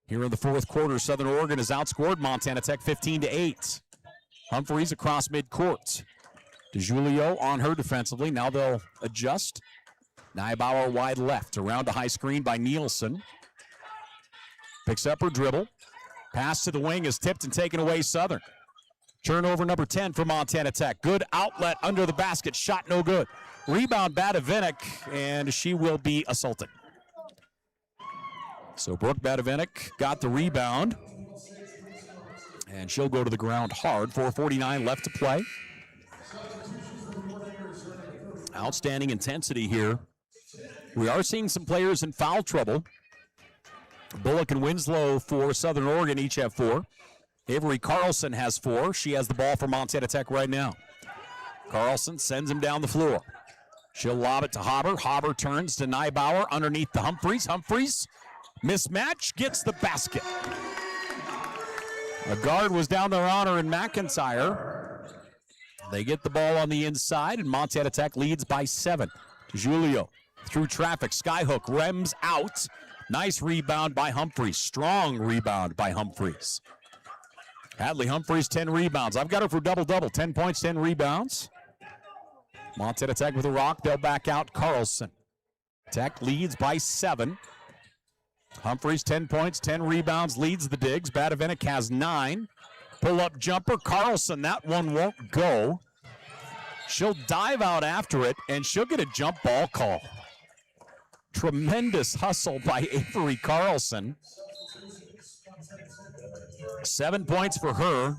Here in the fourth quarter, Southern Oregon has outscored Montana Tech 15-8. Humphreys across midcourt. DeJulio on her defensively. Now they'll adjust. Neibauer wide left. Around a high screen by Nielsen. Picks up her dribble. Pass to the wing is tipped and taken away Southern. Turnover number 10 for Montana Tech. Good outlet under the basket. Shot no good. Rebound Badavinik, and she will be assaulted. So Brooke Badavinik got the rebound. And she'll go to the ground hard. 4:49 left to play. Outstanding intensity here. We are seeing some players in foul trouble. Bullock and Winslow for Southern Oregon each have 4. Avery Carlson has 4. She has the ball for Montana Tech right now. Carlson sends him down the floor. She'll lob it to Haber. Haber turns to Neibauer underneath the Humphreys. Humphreys, mismatch, gets the basket. A guard was down there on her in McIntyre. They get the ball on the inside, and Montana Tech leads by 7. Julio through traffic. Skyhook rems out. Nice rebound by Humphreys. Strong rebound by Humphreys. Hadley Humphreys, 10 rebounds. I've got her for double-double. 10 points, 10 rebounds. Montana Tech with a rock. They'll back out Carlson. Tech leads by 7. Humphreys, 10 points, 10 rebounds, leads the Digs. Badavinik has 9. Pull-up jumper. Carlson, that one won't go. She'll dive out after it, and she'll get a jump ball call. Tremendous hustle by Avery Carlson. 7 points for her.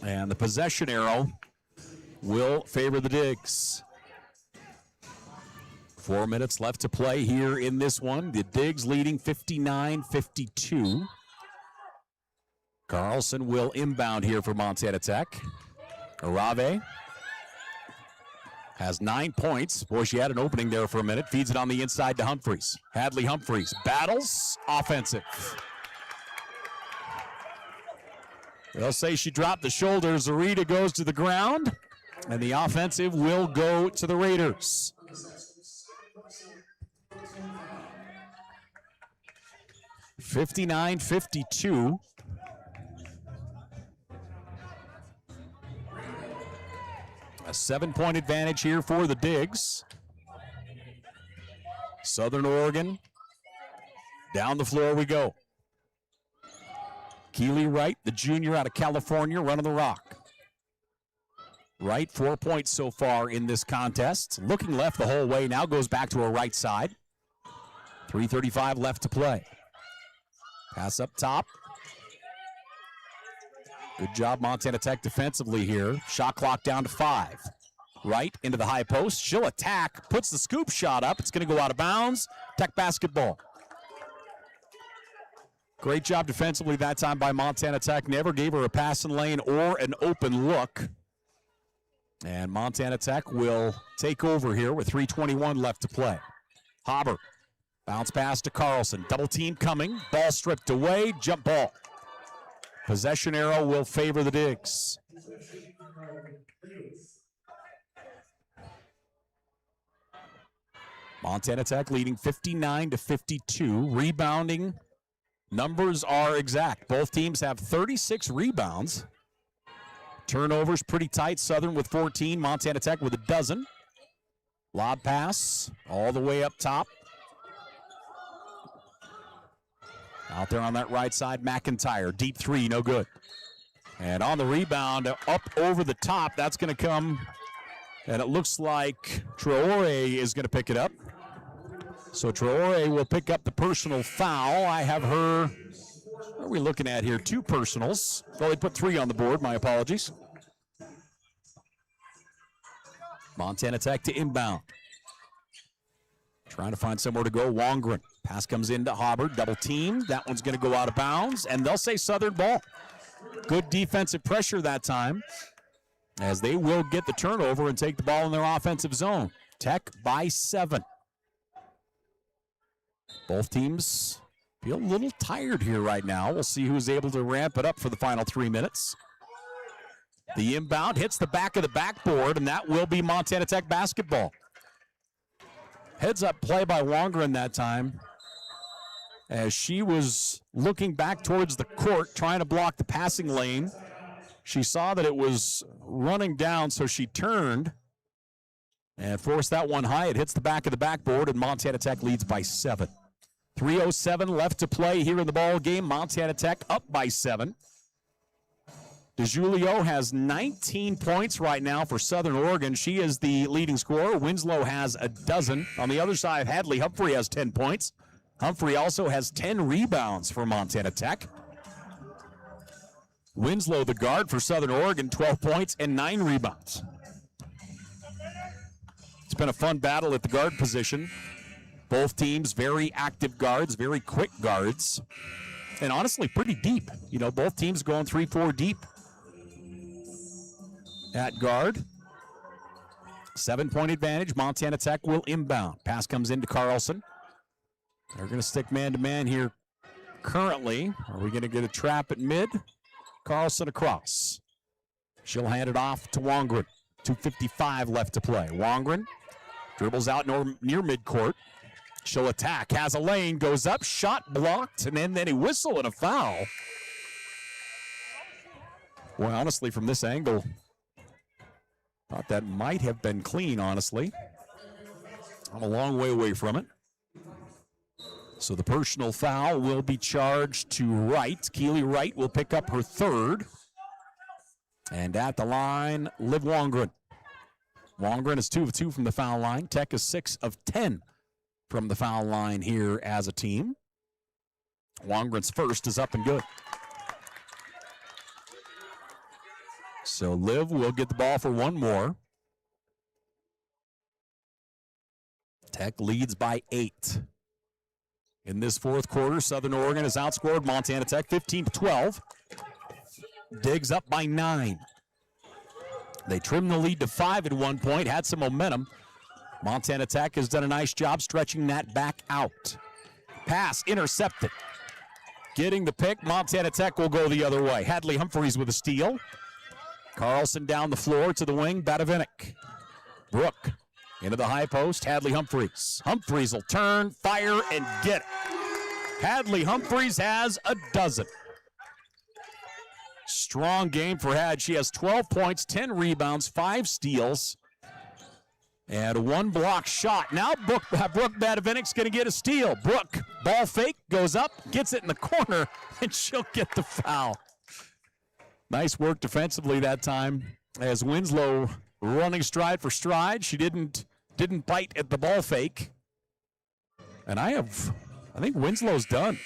And the possession arrow will favor the Digs. 4 minutes left to play here in this one. The Digs leading 59-52. Carlson will inbound here for Montana Tech. Arave has 9 points. Boy, she had an opening there for a minute. Feeds it on the inside to Humphreys. Hadley Humphreys battles. Offensive. They'll say she dropped the shoulders. Zarita goes to the ground. And the offensive will go to the Raiders. (59-52). A 7-point advantage here for the Digs. Southern Oregon. Down the floor we go. Keely Wright, the junior out of California, running the rock. Wright, 4 points so far in this contest. Looking left the whole way, now goes back to her right side. 3:35 left to play. Pass up top. Good job, Montana Tech defensively here. Shot clock down to 5. Wright into the high post. She'll attack, puts the scoop shot up. It's going to go out of bounds. Tech basketball. Great job defensively that time by Montana Tech. Never gave her a passing lane or an open look. And Montana Tech will take over here with 3:21 left to play. Hobber, bounce pass to Carlson. Double team coming. Ball stripped away. Jump ball. Possession arrow will favor the Digs. Montana Tech leading 59-52. Rebounding numbers are exact. Both teams have 36 rebounds. Turnovers pretty tight. Southern with 14. Montana Tech with a dozen. Lob pass all the way up top. Out there on that right side, McIntyre. Deep three, no good. And on the rebound, up over the top, that's going to come, and it looks like Traore is going to pick it up. So Traore will pick up the personal foul. I have her, what are we looking at here? 2 personals. Well, they put 3 on the board, my apologies. Montana Tech to inbound. Trying to find somewhere to go. Wongren. Pass comes into Hobber. Double team. That one's going to go out of bounds, and they'll say Southern ball. Good defensive pressure that time, as they will get the turnover and take the ball in their offensive zone. Tech by 7. Both teams feel a little tired here right now. We'll see who's able to ramp it up for the final 3 minutes. The inbound hits the back of the backboard, and that will be Montana Tech basketball. Heads up play by Wongren that time, as she was looking back towards the court, trying to block the passing lane. She saw that it was running down, so she turned and forced that one high. It hits the back of the backboard, and Montana Tech leads by 7. 3:07 left to play here in the ball game. Montana Tech up by 7. DeJulio has 19 points right now for Southern Oregon. She is the leading scorer. Winslow has a dozen. On the other side, Hadley Humphrey has 10 points. Humphrey also has 10 rebounds for Montana Tech. Winslow, the guard for Southern Oregon, 12 points and 9 rebounds. It's been a fun battle at the guard position. Both teams very active guards, very quick guards, and honestly pretty deep. You know, both teams going 3-4 deep at guard. 7-point advantage. Montana Tech will inbound. Pass comes into Carlson. They're going to stick man-to-man here currently. Are we going to get a trap at mid? Carlson across. She'll hand it off to Wongren. 2:55 left to play. Wongren dribbles out near midcourt. She'll attack, has a lane, goes up, shot blocked, and then a whistle and a foul. Well, honestly, from this angle, thought that might have been clean, honestly. I'm a long way away from it. So the personal foul will be charged to Wright. Keely Wright will pick up her 3rd. And at the line, Liv Wongren. Wongren is 2 of 2 from the foul line. Tech is 6 of 10 from the foul line here as a team. Wongren's first is up and good. So Liv will get the ball for one more. Tech leads by 8. In this 4th quarter, Southern Oregon has outscored Montana Tech 15-12. Digs up by 9. They trimmed the lead to 5 at one point, had some momentum. Montana Tech has done a nice job stretching that back out. Pass intercepted. Getting the pick, Montana Tech will go the other way. Hadley Humphreys with a steal. Carlson down the floor to the wing, Badavinik. Brooke into the high post, Hadley Humphreys. Humphreys will turn, fire, and get it. Hadley Humphreys has a dozen. Strong game for Had. She has 12 points, 10 rebounds, 5 steals, and 1 block shot. Now Brooke Badavinik's going to get a steal. Brooke, ball fake, goes up, gets it in the corner, and she'll get the foul. Nice work defensively that time as Winslow running stride for stride. She didn't bite at the ball fake. And I think Winslow's done.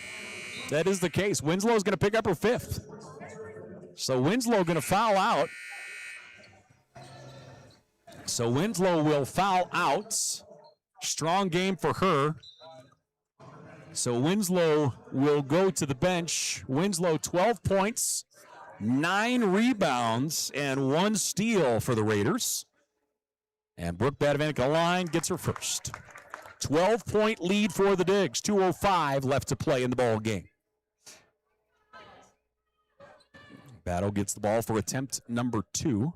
That is the case. Winslow's going to pick up her 5th. So Winslow going to foul out. So Winslow will foul out. Strong game for her. So Winslow will go to the bench. Winslow 12 points, 9 rebounds, and 1 steal for the Raiders. And Brooke Badavinik line gets her first. 12-point lead for the Digs. 2:05 left to play in the ball game. Battle gets the ball for attempt number 2.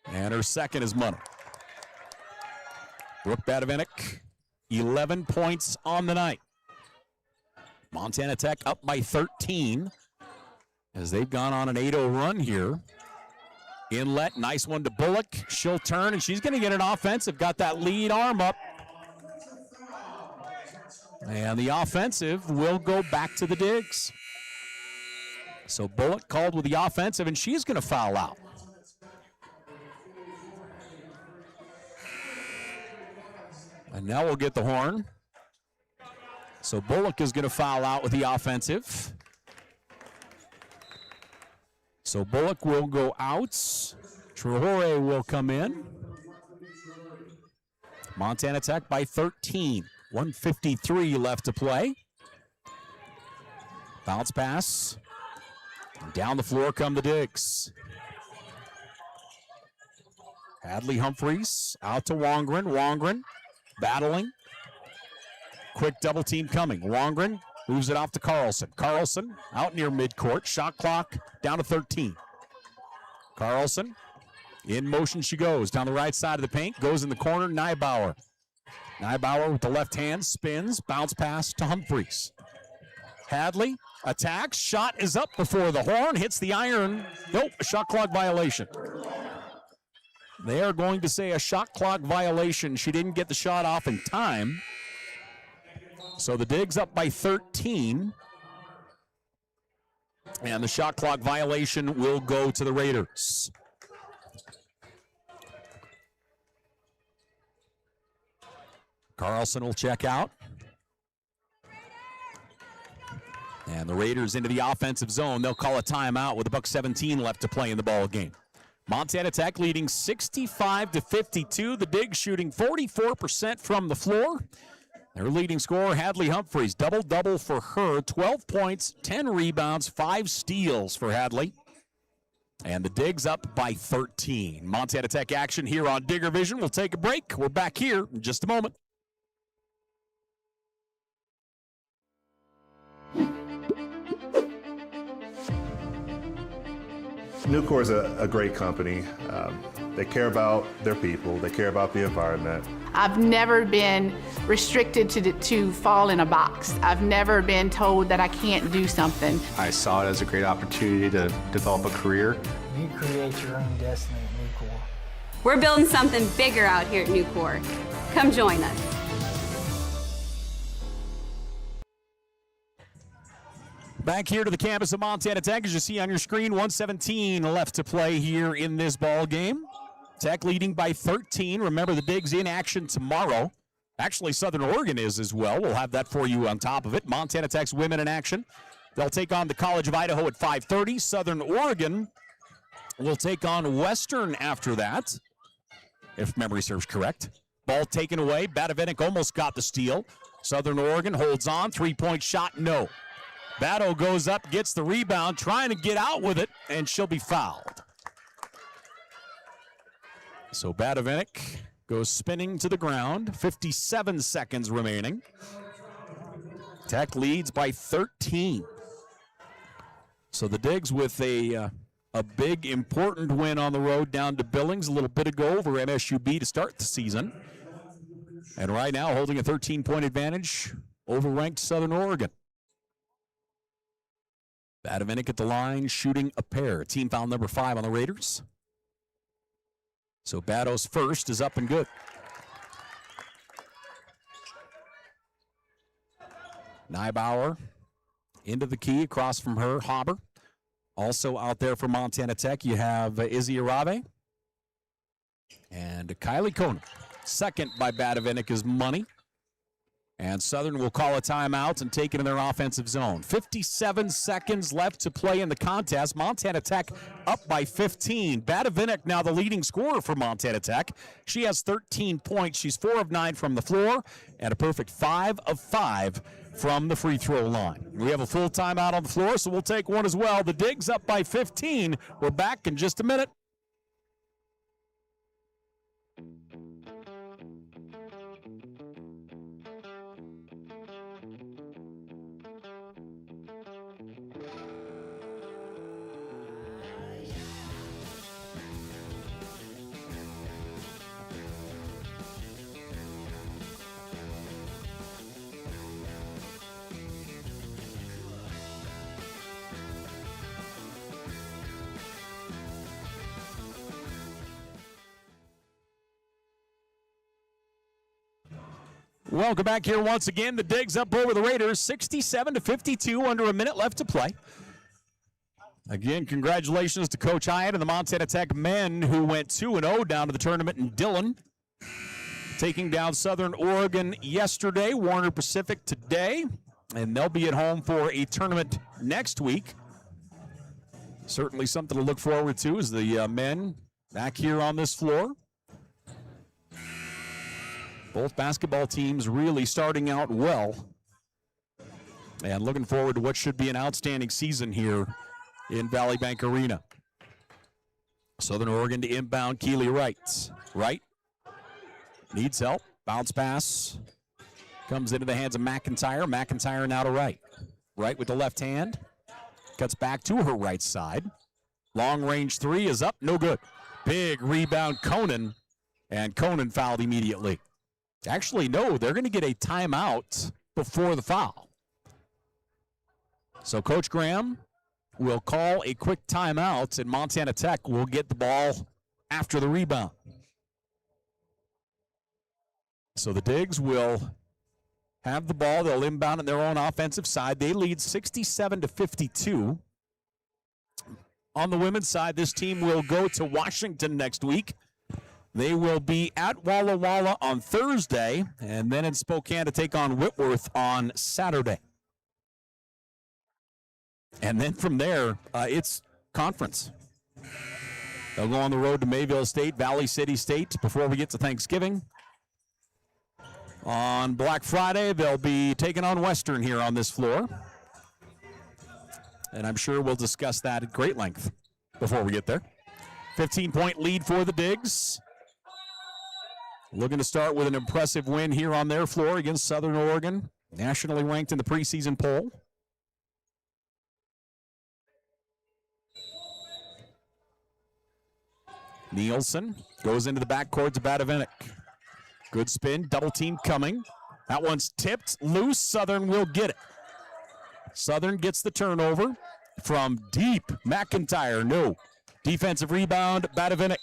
And her second is money. Brooke Badavinik, 11 points on the night. Montana Tech up by 13 as they've gone on an 8-0 run here. Inlet, nice one to Bullock. She'll turn, and she's going to get an offensive. Got that lead arm up. And the offensive will go back to the Digs. So Bullock called with the offensive, and she's going to foul out. And now we'll get the horn. So Bullock is going to foul out with the offensive. So Bullock will go out. Traore will come in. Montana Tech by 13. 1:53 left to play. Bounce pass. Down the floor come the Digs. Hadley Humphreys out to Wongren. Wongren battling. Quick double team coming. Wongren moves it off to Carlson. Carlson out near midcourt. Shot clock down to 13. Carlson in motion she goes. Down the right side of the paint. Goes in the corner. Neibauer. Neibauer with the left hand. Spins. Bounce pass to Humphreys. Hadley attacks. Shot is up before the horn. Hits the iron. Nope. A shot clock violation. They are going to say a shot clock violation. She didn't get the shot off in time. So the Digs up by 13. And the shot clock violation will go to the Raiders. Carlson will check out. And the Raiders into the offensive zone. They'll call a timeout with $1:17 left to play in the ball game. Montana Tech leading 65-52. The Digs shooting 44% from the floor. Their leading scorer, Hadley Humphreys, double-double for her. 12 points, 10 rebounds, 5 steals for Hadley. And the Digs up by 13. Montana Tech action here on Digger Vision. We'll take a break. We're back here in just a moment. Nucor is a great company. They care about their people. They care about the environment. I've never been restricted to fall in a box. I've never been told that I can't do something. I saw it as a great opportunity to develop a career. You create your own destiny at Nucor. We're building something bigger out here at Nucor. Come join us. Back here to the campus of Montana Tech, as you see on your screen, 1:17 left to play here in this ball game. Tech leading by 13. Remember, the Digs in action tomorrow. Actually, Southern Oregon is as well. We'll have that for you on top of it. Montana Tech's women in action. They'll take on the College of Idaho at 5:30. Southern Oregon will take on Western after that, if memory serves correct. Ball taken away. Badavinik almost got the steal. Southern Oregon holds on. Three-point shot, no. Batto goes up, gets the rebound, trying to get out with it, and she'll be fouled. So Badavinik goes spinning to the ground. 57 seconds remaining. Tech leads by 13. So the Digs with a a big, important win on the road down to Billings a little bit ago over MSUB to start the season. And right now holding a 13-point advantage over ranked Southern Oregon. Badavinik at the line, shooting a pair. Team foul number 5 on the Raiders. So Bado's first is up and good. Neibauer into the key, across from her, Hauber. Also out there for Montana Tech, you have Izzy Arave and Kylie Conan. Second by Badavinik is money. And Southern will call a timeout and take it in their offensive zone. 57 seconds left to play in the contest. Montana Tech up by 15. Badavinik now the leading scorer for Montana Tech. She has 13 points. She's 4 of 9 from the floor and a perfect 5 of 5 from the free throw line. We have a full timeout on the floor, so we'll take one as well. The Digs up by 15. We're back in just a minute. Welcome back here once again. The Digs up over the Raiders, 67-52, under a minute left to play. Again, congratulations to Coach Hyatt and the Montana Tech men who went 2-0 down to the tournament in Dillon. Taking down Southern Oregon yesterday, Warner Pacific today, and they'll be at home for a tournament next week. Certainly something to look forward to as the men back here on this floor. Both basketball teams really starting out well and looking forward to what should be an outstanding season here in Valley Bank Arena. Southern Oregon to inbound, Keely Wright. Wright needs help. Bounce pass comes into the hands of McIntyre. McIntyre now to Wright. Wright with the left hand. Cuts back to her right side. Long range three is up, no good. Big rebound, Conan. And Conan fouled immediately. Actually, no, they're going to get a timeout before the foul. So Coach Graham will call a quick timeout, and Montana Tech will get the ball after the rebound. So the Digs will have the ball. They'll inbound on their own offensive side. They lead 67-52. On the women's side, this team will go to Washington next week. They will be at Walla Walla on Thursday, and then in Spokane to take on Whitworth on Saturday. And then from there, it's conference. They'll go on the road to Mayville State, Valley City State before we get to Thanksgiving. On Black Friday, they'll be taking on Western here on this floor. And I'm sure we'll discuss that at great length before we get there. 15-point lead for the Digs. Looking to start with an impressive win here on their floor against Southern Oregon, nationally ranked in the preseason poll. Nielsen goes into the backcourt to Badavinik. Good spin, double team coming. That one's tipped loose. Southern will get it. Southern gets the turnover from deep. McIntyre, no. Defensive rebound, Badavinik.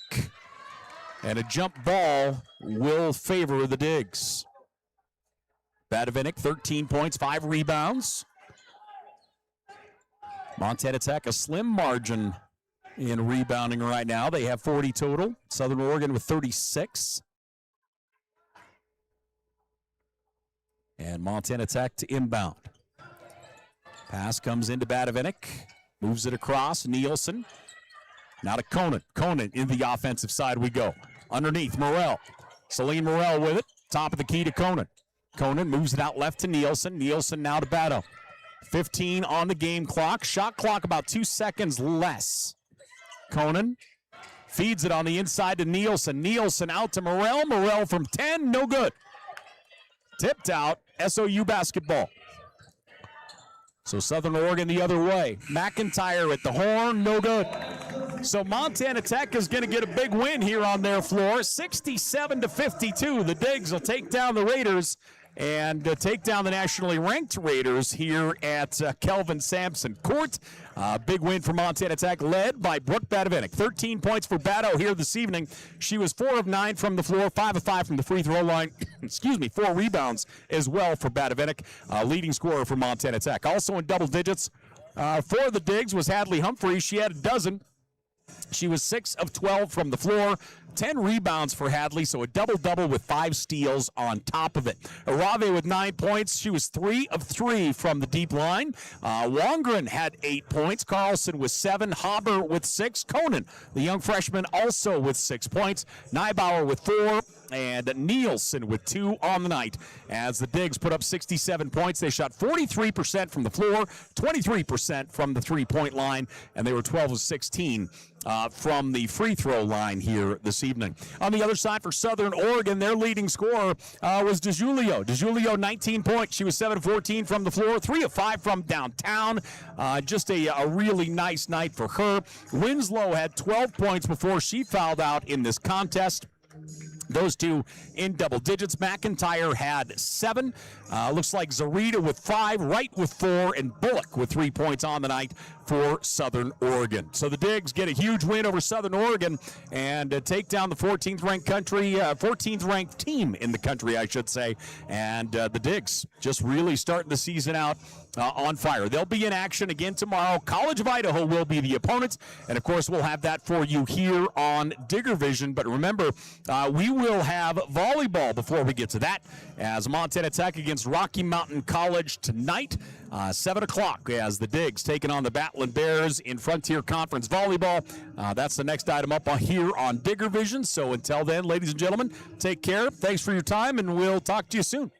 And a jump ball will favor the Digs. Badavinik, 13 points, 5 rebounds. Montana Tech, a slim margin in rebounding right now. They have 40 total. Southern Oregon with 36. And Montana Tech to inbound. Pass comes into Badavinik. Moves it across. Nielsen. Now to Conan. Conan in the offensive side we go. Underneath, Morrell. Celine Morrell with it. Top of the key to Conan. Conan moves it out left to Nielsen. Nielsen now to Batto. 15 on the game clock. Shot clock about 2 seconds less. Conan feeds it on the inside to Nielsen. Nielsen out to Morrell. Morrell from 10, no good. Tipped out, SOU basketball. So Southern Oregon the other way. McIntyre at the horn, no good. So Montana Tech is going to get a big win here on their floor, 67-52. The Digs will take down the Raiders and take down the nationally ranked Raiders here at Kelvin Sampson Court. Big win for Montana Tech, led by Brooke Badavinik. 13 points for Bado here this evening. She was 4 of 9 from the floor, 5 of 5 from the free throw line. 4 rebounds as well for Badavinik, leading scorer for Montana Tech. Also in double digits for the Digs was Hadley Humphrey. She had a dozen. She was 6 of 12 from the floor, 10 rebounds for Hadley, so a double-double with 5 steals on top of it. Arave with 9 points. She was 3 of 3 from the deep line. Wongren had 8 points. Carlson with 7. Haber with 6. Conan, the young freshman, also with 6 points. Neibauer with 4. And Nielsen with 2 on the night. As the Digs put up 67 points, they shot 43% from the floor, 23% from the three-point line, and they were 12 of 16 from the free throw line here this evening. On the other side for Southern Oregon, their leading scorer was DeJulio. DeJulio, 19 points. She was 7 of 14 from the floor, 3 of 5 from downtown. Just a really nice night for her. Winslow had 12 points before she fouled out in this contest. Those two in double digits. McIntyre had 7. Looks like Zarita with 5, Wright with 4, and Bullock with 3 points on the night for Southern Oregon. So the Digs get a huge win over Southern Oregon and take down the 14th ranked team in the country, I should say. And the Digs just really starting the season out on fire. They'll be in action again tomorrow. College of Idaho will be the opponents, and of course we'll have that for you here on Digger Vision. But remember, we will have volleyball before we get to that, as Montana Tech against Rocky Mountain College tonight, 7 o'clock, as the Digs taking on the Battling Bears in Frontier Conference Volleyball. That's the next item up here on Digger Vision. So until then, ladies and gentlemen, take care. Thanks for your time, and we'll talk to you soon.